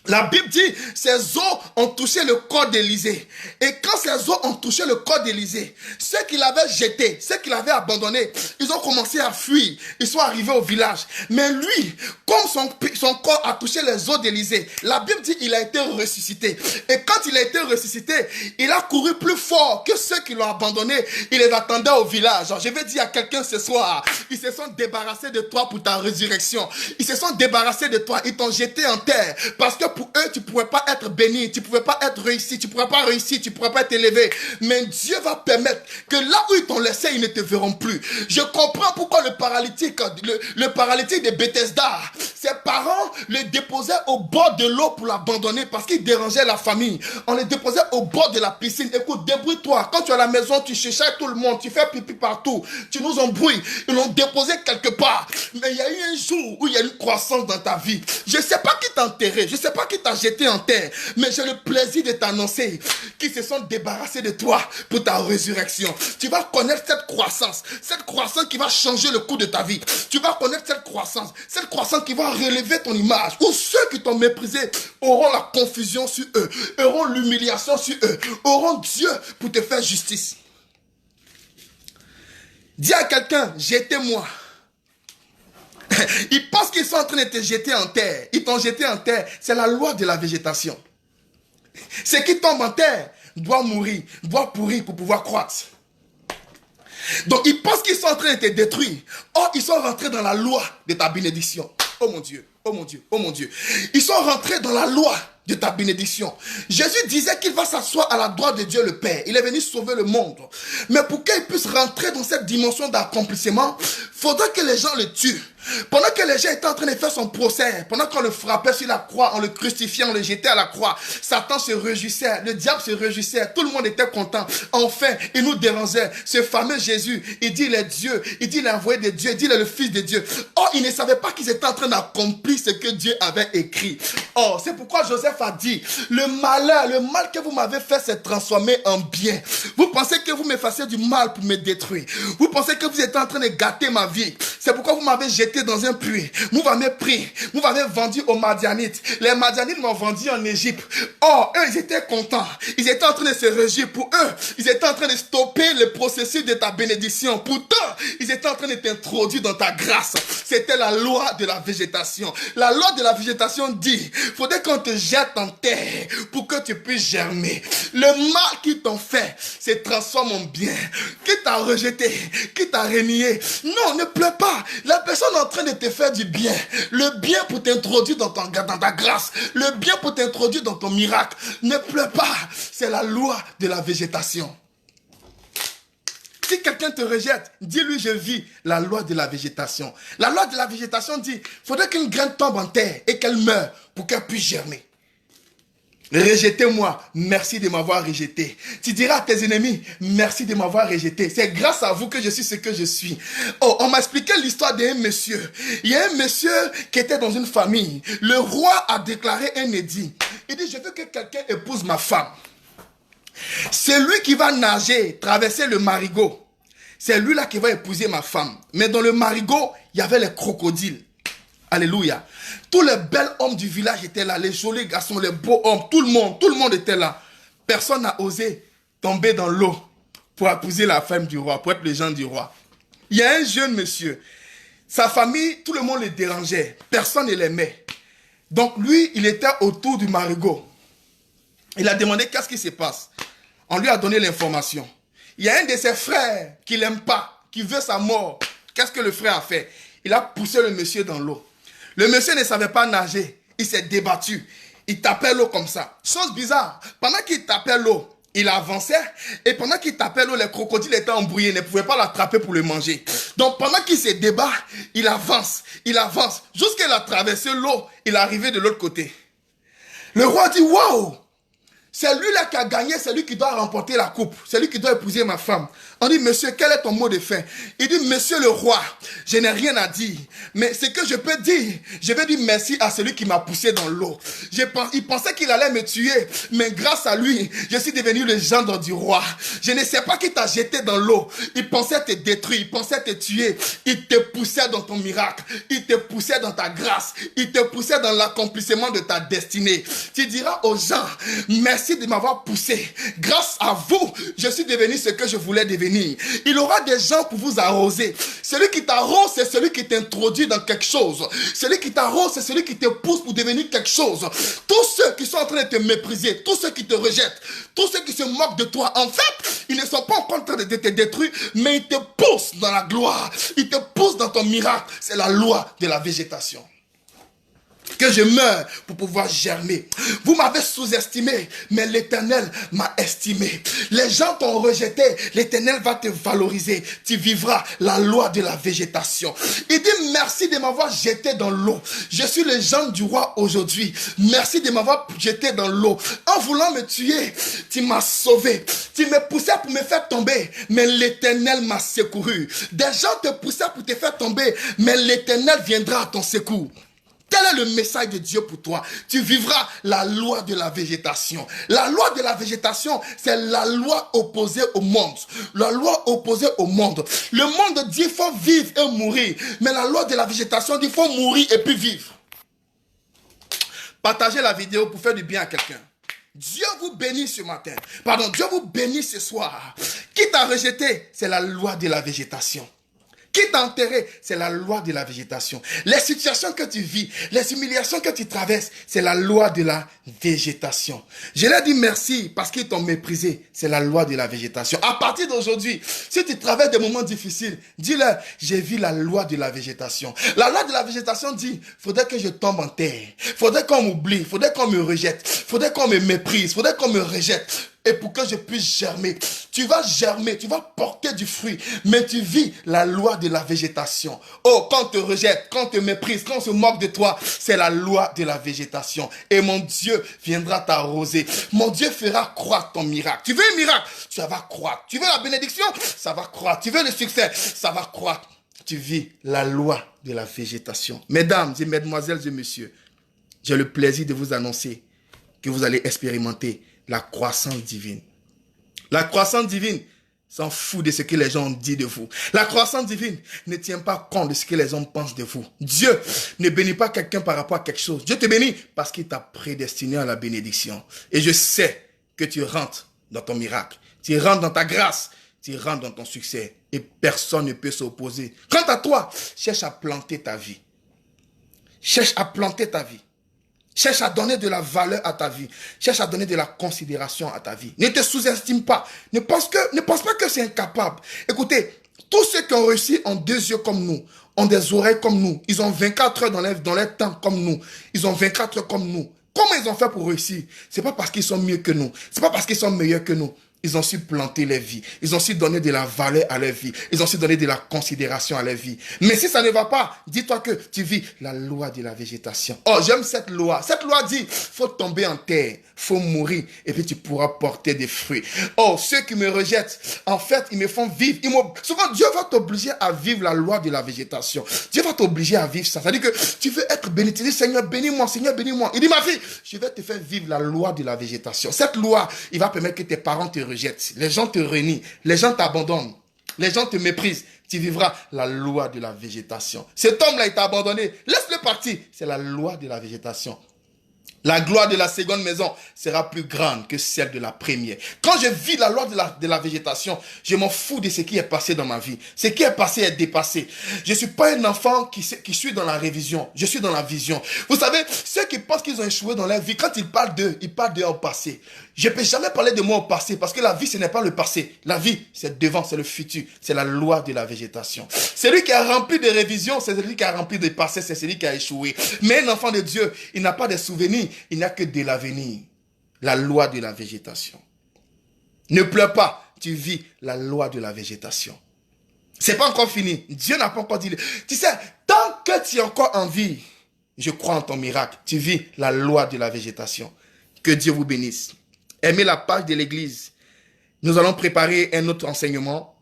La Bible dit, ces os ont touché le corps d'Élisée. Et quand ces os ont touché le corps d'Élisée, ceux qui l'avaient jeté, ceux qui l'avaient abandonné, ils ont commencé à fuir. Ils sont arrivés au village. Mais lui, comme son corps a touché les os d'Élisée, la Bible dit qu'il a été ressuscité. Et quand il a été ressuscité, il a couru plus fort que ceux qui l'ont abandonné. Il les attendait au village. Je vais dire à quelqu'un ce soir, ils se sont débarrassés de toi pour ta résurrection. Ils se sont débarrassés de toi. Ils t'ont jeté en terre parce que pour eux, tu ne pouvais pas être béni, tu ne pouvais pas être réussi, tu ne pourrais pas réussir, tu ne pourrais pas être élevé. Mais Dieu va permettre que là où ils t'ont laissé, ils ne te verront plus. Je comprends pourquoi le paralytique de Bethesda, ses parents le déposaient au bord de l'eau pour l'abandonner parce qu'il dérangeait la famille. On le déposait au bord de la piscine. Écoute, débrouille-toi. Quand tu es à la maison, tu cherches tout le monde, tu fais pipi partout, tu nous embrouilles. Ils l'ont déposé quelque part. Mais il y a eu un jour où il y a eu une croissance dans ta vie. Je ne sais pas qui t'a enterré, je ne sais pas qui t'a jeté en terre, mais j'ai le plaisir de t'annoncer qu'ils se sont débarrassés de toi pour ta résurrection. Tu vas connaître cette croissance qui va changer le cours de ta vie. Tu vas connaître cette croissance qui va relever ton image. Où ceux qui t'ont méprisé auront la confusion sur eux, auront l'humiliation sur eux, auront Dieu pour te faire justice. Dis à quelqu'un, jetez-moi. Ils pensent qu'ils sont en train de te jeter en terre. Ils t'ont jeté en terre. C'est la loi de la végétation. Ce qui tombe en terre doit mourir, doit pourrir pour pouvoir croître. Donc ils pensent qu'ils sont en train de te détruire. Or, ils sont rentrés dans la loi de ta bénédiction. Oh mon Dieu, oh mon Dieu, oh mon Dieu. Ils sont rentrés dans la loi de ta bénédiction. Jésus disait qu'il va s'asseoir à la droite de Dieu le Père. Il est venu sauver le monde. Mais pour qu'il puisse rentrer dans cette dimension d'accomplissement, il faudra que les gens le tuent. Pendant que les gens étaient en train de faire son procès, pendant qu'on le frappait sur la croix, on le crucifiait, on le jetait à la croix, Satan se réjouissait, le diable se réjouissait, tout le monde était content. Enfin, il nous dérangeait. Ce fameux Jésus, il dit il est Dieu, il dit il est envoyé de Dieu, il dit il est le Fils de Dieu. Or, il ne savait pas qu'ils étaient en train d'accomplir ce que Dieu avait écrit. Or, c'est pourquoi Joseph a dit, le mal que vous m'avez fait s'est transformé en bien. Vous pensez que vous me fassiez du mal pour me détruire. Vous pensez que vous êtes en train de gâter ma vie. C'est pourquoi vous m'avez jeté dans un puits. Vous m'avez pris. Vous m'avez vendu aux Madianites. Les Madianites m'ont vendu en Égypte. Or, eux, ils étaient contents. Ils étaient en train de se réjouir. Pour eux, ils étaient en train de stopper le processus de ta bénédiction. Pourtant, ils étaient en train de t'introduire dans ta grâce. C'était la loi de la végétation. La loi de la végétation dit, faudrait qu'on te jette en terre pour que tu puisses germer. Le mal qu'ils t'ont fait se transforme en bien. Qui t'a rejeté, qui t'a renié. Non, ne pleure pas. La personne en train de te faire du bien. Le bien pour t'introduire dans ta grâce. Le bien pour t'introduire dans ton miracle. Ne pleure pas. C'est la loi de la végétation. Si quelqu'un te rejette, dis-lui je vis la loi de la végétation. La loi de la végétation dit, il faudrait qu'une graine tombe en terre et qu'elle meure pour qu'elle puisse germer. Rejetez-moi, merci de m'avoir rejeté. Tu diras à tes ennemis, merci de m'avoir rejeté. C'est grâce à vous que je suis ce que je suis. Oh, on m'a expliqué l'histoire d'un monsieur. Il y a un monsieur qui était dans une famille. Le roi a déclaré un édit. Il dit, je veux que quelqu'un épouse ma femme. C'est lui qui va nager, traverser le marigot. C'est lui là qui va épouser ma femme. Mais dans le marigot, il y avait les crocodiles. Alléluia. Tous les bels hommes du village étaient là. Les jolis garçons, les beaux hommes. Tout le monde était là. Personne n'a osé tomber dans l'eau pour épouser la femme du roi, pour être le genre du roi. Il y a un jeune monsieur. Sa famille, tout le monde le dérangeait. Personne ne l'aimait. Donc lui, il était autour du marigot. Il a demandé qu'est-ce qui se passe. On lui a donné l'information. Il y a un de ses frères qui l'aime pas, qui veut sa mort. Qu'est-ce que le frère a fait? Il a poussé le monsieur dans l'eau. Le monsieur ne savait pas nager. Il s'est débattu. Il tapait l'eau comme ça. Chose bizarre. Pendant qu'il tapait l'eau, il avançait. Et pendant qu'il tapait l'eau, les crocodiles étaient embrouillés. Ils ne pouvaient pas l'attraper pour le manger. Donc pendant qu'il se débat, il avance. Il avance. Jusqu'à il a traversé l'eau, il est arrivé de l'autre côté. Le roi dit, waouh! C'est lui-là qui a gagné, c'est lui qui doit remporter la coupe. C'est lui qui doit épouser ma femme. On dit, monsieur, quel est ton mot de fin? Il dit, monsieur le roi, je n'ai rien à dire. Mais ce que je peux dire, je vais dire merci à celui qui m'a poussé dans l'eau. Il pensait qu'il allait me tuer, mais grâce à lui, je suis devenu le gendre du roi. Je ne sais pas qui t'a jeté dans l'eau. Il pensait te détruire, il pensait te tuer. Il te poussait dans ton miracle. Il te poussait dans ta grâce. Il te poussait dans l'accomplissement de ta destinée. Tu diras aux gens, merci de m'avoir poussé. Grâce à vous, je suis devenu ce que je voulais devenir. Il y aura des gens pour vous arroser. Celui qui t'arrose, c'est celui qui t'introduit dans quelque chose. Celui qui t'arrose, c'est celui qui te pousse pour devenir quelque chose. Tous ceux qui sont en train de te mépriser, tous ceux qui te rejettent, tous ceux qui se moquent de toi, en fait, ils ne sont pas en train de te détruire, mais ils te poussent dans la gloire. Ils te poussent dans ton miracle. C'est la loi de la végétation. Que je meure pour pouvoir germer. Vous m'avez sous-estimé, mais l'Éternel m'a estimé. Les gens t'ont rejeté, l'Éternel va te valoriser. Tu vivras la loi de la végétation. Il dit merci de m'avoir jeté dans l'eau. Je suis le gendre du roi aujourd'hui. Merci de m'avoir jeté dans l'eau. En voulant me tuer, tu m'as sauvé. Tu me poussais pour me faire tomber, mais l'Éternel m'a secouru. Des gens te poussaient pour te faire tomber, mais l'Éternel viendra à ton secours. Tel est le message de Dieu pour toi. Tu vivras la loi de la végétation. La loi de la végétation, c'est la loi opposée au monde. La loi opposée au monde. Le monde dit qu'il faut vivre et mourir. Mais la loi de la végétation dit qu'il faut mourir et puis vivre. Partagez la vidéo pour faire du bien à quelqu'un. Dieu vous bénit ce matin. Pardon, Dieu vous bénit ce soir. Qui t'a rejeté, c'est la loi de la végétation. Qui t'a enterré, c'est la loi de la végétation. Les situations que tu vis, les humiliations que tu traverses, c'est la loi de la végétation. Je leur dis merci parce qu'ils t'ont méprisé. C'est la loi de la végétation. À partir d'aujourd'hui, si tu traverses des moments difficiles, dis-leur, j'ai vu la loi de la végétation. La loi de la végétation dit, faudrait que je tombe en terre. Faudrait qu'on m'oublie. Faudrait qu'on me rejette. Faudrait qu'on me méprise. Faudrait qu'on me rejette. Et pour que je puisse germer, tu vas germer, tu vas porter du fruit, mais tu vis la loi de la végétation. Oh, quand on te rejette, quand on te méprise, quand on se moque de toi, c'est la loi de la végétation. Et mon Dieu viendra t'arroser. Mon Dieu fera croître ton miracle. Tu veux un miracle, ça va croître. Tu veux la bénédiction, ça va croître. Tu veux le succès, ça va croître. Tu vis la loi de la végétation. Mesdames et mesdemoiselles et messieurs, j'ai le plaisir de vous annoncer que vous allez expérimenter la croissance divine. La croissance divine s'en fout de ce que les gens ont dit de vous. La croissance divine ne tient pas compte de ce que les hommes pensent de vous. Dieu ne bénit pas quelqu'un par rapport à quelque chose. Dieu te bénit parce qu'il t'a prédestiné à la bénédiction. Et je sais que tu rentres dans ton miracle. Tu rentres dans ta grâce. Tu rentres dans ton succès. Et personne ne peut s'opposer. Quant à toi, cherche à planter ta vie. Cherche à planter ta vie. Cherche à donner de la valeur à ta vie. Cherche à donner de la considération à ta vie. Ne te sous-estime pas. Ne pense pas que c'est incapable. Écoutez, tous ceux qui ont réussi en 2 yeux comme nous ont des oreilles comme nous. Ils ont 24 heures dans leur temps comme nous. Ils ont 24 heures comme nous. Comment ils ont fait pour réussir? C'est pas parce qu'ils sont mieux que nous. C'est pas parce qu'ils sont meilleurs que nous. Ils ont su planter leur vie. Ils ont su donner de la valeur à leur vie. Ils ont su donner de la considération à leur vie. Mais si ça ne va pas, dis-toi que tu vis la loi de la végétation. Oh, j'aime cette loi. Cette loi dit, faut tomber en terre, faut mourir, et puis tu pourras porter des fruits. Oh, ceux qui me rejettent, en fait, ils me font vivre. Souvent, Dieu va t'obliger à vivre la loi de la végétation. Dieu va t'obliger à vivre ça. C'est-à-dire que tu veux être béni. Tu dis, Seigneur, bénis-moi, Seigneur, bénis-moi. Il dit, ma fille, je vais te faire vivre la loi de la végétation. Cette loi, il va permettre que tes parents te rejettent, les gens te renient, les gens t'abandonnent, les gens te méprisent. Tu vivras la loi de la végétation. Cet homme-là, il t'a abandonné. Laisse-le partir. C'est la loi de la végétation. La gloire de la seconde maison sera plus grande que celle de la première. Quand je vis la loi de la végétation, je m'en fous de ce qui est passé dans ma vie. Ce qui est passé est dépassé. Je ne suis pas un enfant qui suis dans la révision. Je suis dans la vision. Vous savez, ceux qui pensent qu'ils ont échoué dans leur vie, quand ils parlent d'eux au passé. Je ne peux jamais parler de moi au passé parce que la vie, ce n'est pas le passé. La vie, c'est devant, c'est le futur. C'est la loi de la végétation. Celui qui a rempli de révision, c'est celui qui a rempli de passé, c'est celui qui a échoué. Mais un enfant de Dieu, il n'a pas de souvenirs, il n'a que de l'avenir. La loi de la végétation. Ne pleure pas, tu vis la loi de la végétation. C'est pas encore fini. Dieu n'a pas encore dit. Tu sais, tant que tu es encore en vie, je crois en ton miracle. Tu vis la loi de la végétation. Que Dieu vous bénisse. Aimez la page de l'église. Nous allons préparer un autre enseignement.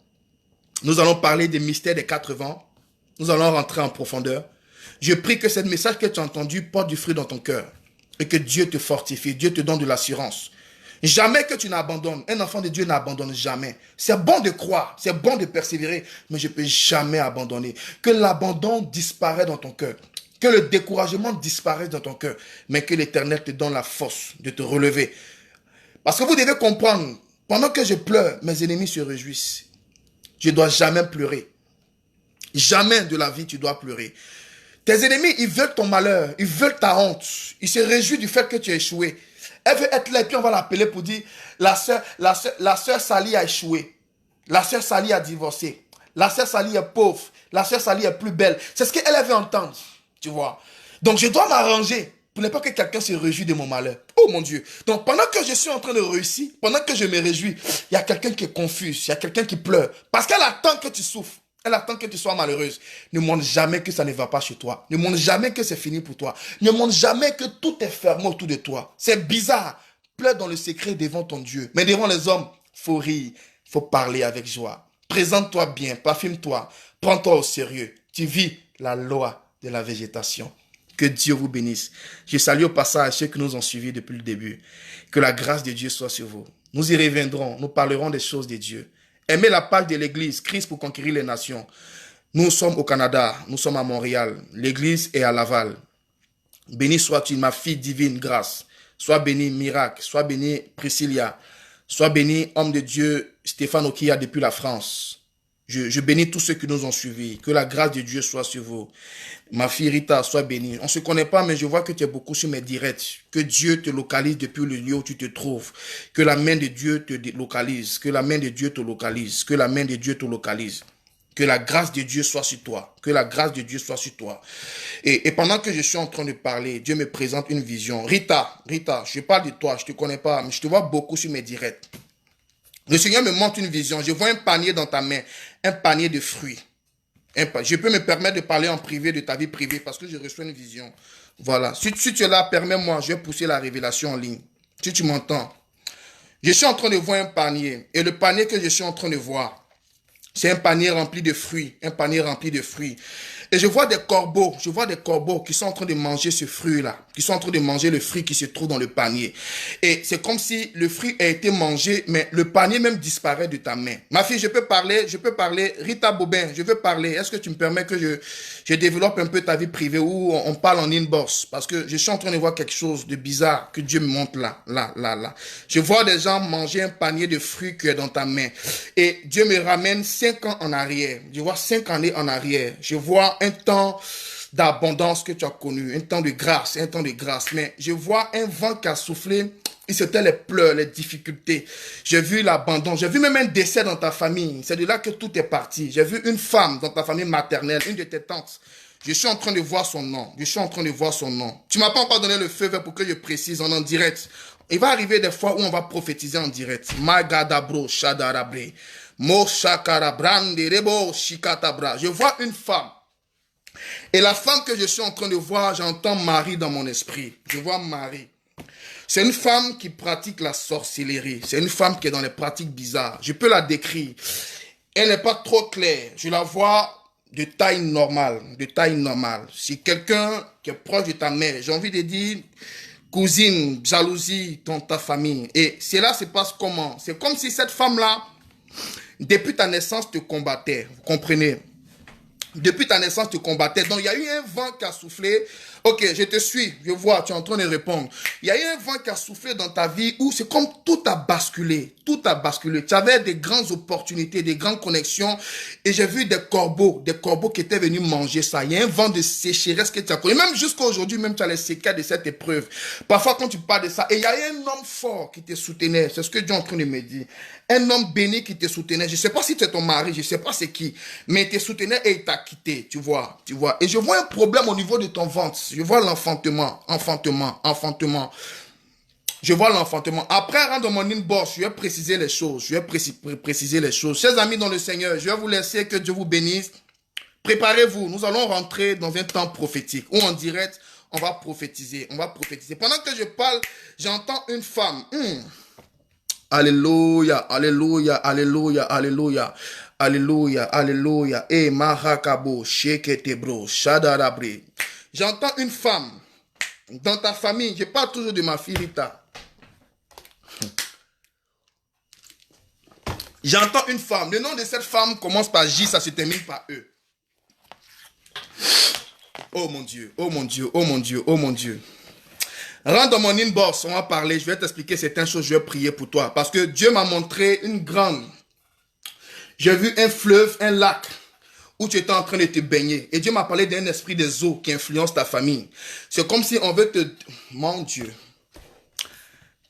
Nous allons parler des mystères des 4 vents. Nous allons rentrer en profondeur. Je prie que ce message que tu as entendu porte du fruit dans ton cœur. Et que Dieu te fortifie. Dieu te donne de l'assurance. Jamais que tu n'abandonnes. Un enfant de Dieu n'abandonne jamais. C'est bon de croire. C'est bon de persévérer. Mais je ne peux jamais abandonner. Que l'abandon disparaisse dans ton cœur. Que le découragement disparaisse dans ton cœur. Mais que l'Éternel te donne la force de te relever. Parce que vous devez comprendre, pendant que je pleure, mes ennemis se réjouissent. Je ne dois jamais pleurer. Jamais de la vie tu dois pleurer. Tes ennemis, ils veulent ton malheur, ils veulent ta honte. Ils se réjouissent du fait que tu as échoué. Elle veut être là et puis on va l'appeler pour dire, la sœur Sally a échoué. La sœur Sally a divorcé. La sœur Sally est pauvre. La sœur Sally est plus belle. C'est ce qu'elle veut entendre, tu vois. Donc je dois m'arranger pour ne pas que quelqu'un se réjouisse de mon malheur. Oh mon Dieu. Donc pendant que je suis en train de réussir, pendant que je me réjouis, il y a quelqu'un qui est confus, il y a quelqu'un qui pleure. Parce qu'elle attend que tu souffres. Elle attend que tu sois malheureuse. Ne montre jamais que ça ne va pas chez toi. Ne montre jamais que c'est fini pour toi. Ne montre jamais que tout est fermé autour de toi. C'est bizarre. Pleure dans le secret devant ton Dieu. Mais devant les hommes, il faut rire, il faut parler avec joie. Présente-toi bien, parfume-toi. Prends-toi au sérieux. Tu vis la loi de la végétation. Que Dieu vous bénisse. Je salue au passage ceux qui nous ont suivis depuis le début. Que la grâce de Dieu soit sur vous. Nous y reviendrons. Nous parlerons des choses de Dieu. Aimez la page de l'église, Christ pour conquérir les nations. Nous sommes au Canada, nous sommes à Montréal. L'église est à Laval. Béni sois-tu, ma fille divine, grâce. Sois béni, miracle. Sois béni, Priscilla. Sois béni, homme de Dieu, Stéphane Okia depuis la France. Je bénis tous ceux qui nous ont suivis. Que la grâce de Dieu soit sur vous. Ma fille Rita, sois bénie. On ne se connaît pas, mais je vois que tu es beaucoup sur mes directs. Que Dieu te localise depuis le lieu où tu te trouves. Que la main de Dieu te localise. Que la main de Dieu te localise. Que la main de Dieu te localise. Que la grâce de Dieu soit sur toi. Que la grâce de Dieu soit sur toi. Et pendant que je suis en train de parler, Dieu me présente une vision. Rita, je parle de toi, je ne te connais pas, mais je te vois beaucoup sur mes directs. Le Seigneur me montre une vision. Je vois un panier dans ta main, un panier de fruits. Je peux me permettre de parler en privé de ta vie privée parce que je reçois une vision. Voilà. Si tu es là, permets-moi, je vais pousser la révélation en ligne. Si tu m'entends. Je suis en train de voir un panier. Et le panier que je suis en train de voir, c'est un panier rempli de fruits. Un panier rempli de fruits. Et je vois des corbeaux qui sont en train de manger ce fruit-là, qui sont en train de manger le fruit qui se trouve dans le panier. Et c'est comme si le fruit a été mangé, mais le panier même disparaît de ta main. Ma fille, je peux parler. Rita Bobin, je veux parler. Est-ce que tu me permets que je développe un peu ta vie privée ou on parle en inbox? Parce que je suis en train de voir quelque chose de bizarre que Dieu me montre là. Je vois des gens manger un panier de fruits qui est dans ta main. Et Dieu me ramène 5 ans en arrière. Je vois 5 années en arrière. Je vois un temps d'abondance que tu as connu, un temps de grâce, mais je vois un vent qui a soufflé C'était les pleurs, les difficultés. J'ai vu l'abandon. J'ai vu même un décès dans ta famille. C'est de là que tout est parti. J'ai vu une femme dans ta famille maternelle, une de tes tantes. Je suis en train de voir son nom. Je suis en train de voir son nom. Tu m'as pas encore donné le feu vert pour que je précise en direct. Il va arriver des fois où on va prophétiser en direct. Magadabro shadarabre. Mo shakarabrande rebo shikatabra. Je vois une femme. Et la femme que je suis en train de voir, j'entends Marie dans mon esprit. Je vois Marie. C'est une femme qui pratique la sorcellerie. C'est une femme qui est dans les pratiques bizarres. Je peux la décrire. Elle n'est pas trop claire. Je la vois de taille normale. De taille normale. Si quelqu'un qui est proche de ta mère, j'ai envie de dire cousine, jalousie dans ta famille. Et cela se passe comment? C'est comme si cette femme-là, depuis ta naissance, te combattait. Vous comprenez? Depuis ta naissance, tu combattais. Donc, il y a eu un vent qui a soufflé. Ok, je te suis. Je vois, tu es en train de répondre. Il y a eu un vent qui a soufflé dans ta vie où c'est comme tout a basculé. Tout a basculé. Tu avais des grandes opportunités, des grandes connexions. Et j'ai vu des corbeaux qui étaient venus manger ça. Il y a un vent de sécheresse que tu as connu. Même jusqu'à aujourd'hui, même tu as les séquelles de cette épreuve. Parfois, quand tu parles de ça, et il y a eu un homme fort qui te soutenait. C'est ce que Dieu est en train de me dire. Un homme béni qui te soutenait. Je ne sais pas si c'est ton mari, je ne sais pas c'est qui. Mais il te soutenait et il t'a quitté. Tu vois. Et je vois un problème au niveau de ton ventre. Je vois l'enfantement. Je vois l'enfantement. Après, rentre dans mon inbox, je vais préciser les choses. Préciser les choses. Chers amis dans le Seigneur, je vais vous laisser, que Dieu vous bénisse. Préparez-vous. Nous allons rentrer dans un temps prophétique. Ou en direct, on va prophétiser. Pendant que je parle, j'entends une femme. Alléluia, alléluia, alléluia, alléluia, alléluia, alléluia. Et marakabo, sheketebro, shadarabre. J'entends une femme dans ta famille. Je parle toujours de ma fille Rita. J'entends une femme. Le nom de cette femme commence par J, ça se termine par E. Oh mon Dieu, oh mon Dieu, oh mon Dieu, oh mon Dieu. Rentre dans mon inbox, on va parler, je vais t'expliquer certaines choses, je vais prier pour toi. Parce que Dieu m'a montré une grande... J'ai vu un fleuve, un lac, où tu étais en train de te baigner. Et Dieu m'a parlé d'un esprit des eaux qui influence ta famille. C'est comme si on veut te... Mon Dieu.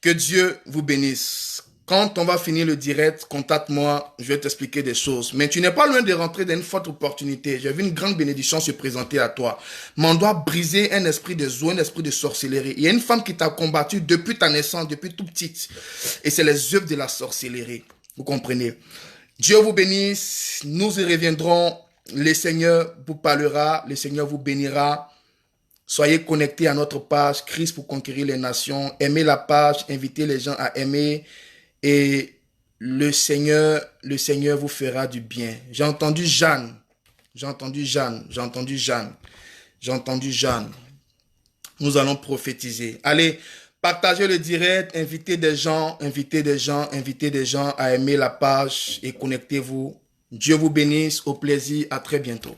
Que Dieu vous bénisse. Quand on va finir le direct, contacte-moi, je vais t'expliquer des choses. Mais tu n'es pas loin de rentrer dans une forte opportunité. J'ai vu une grande bénédiction se présenter à toi. Mais on doit briser un esprit de eau, un esprit de sorcellerie. Il y a une femme qui t'a combattu depuis ta naissance, depuis tout petite. Et c'est les œuvres de la sorcellerie. Vous comprenez? Dieu vous bénisse. Nous y reviendrons. Le Seigneur vous parlera. Le Seigneur vous bénira. Soyez connectés à notre page Christ pour conquérir les nations. Aimez la page, invitez les gens à aimer. Et le Seigneur vous fera du bien. J'ai entendu Jeanne. Nous allons prophétiser. Allez, partagez le direct, invitez des gens à aimer la page et connectez-vous. Dieu vous bénisse. Au plaisir. À très bientôt.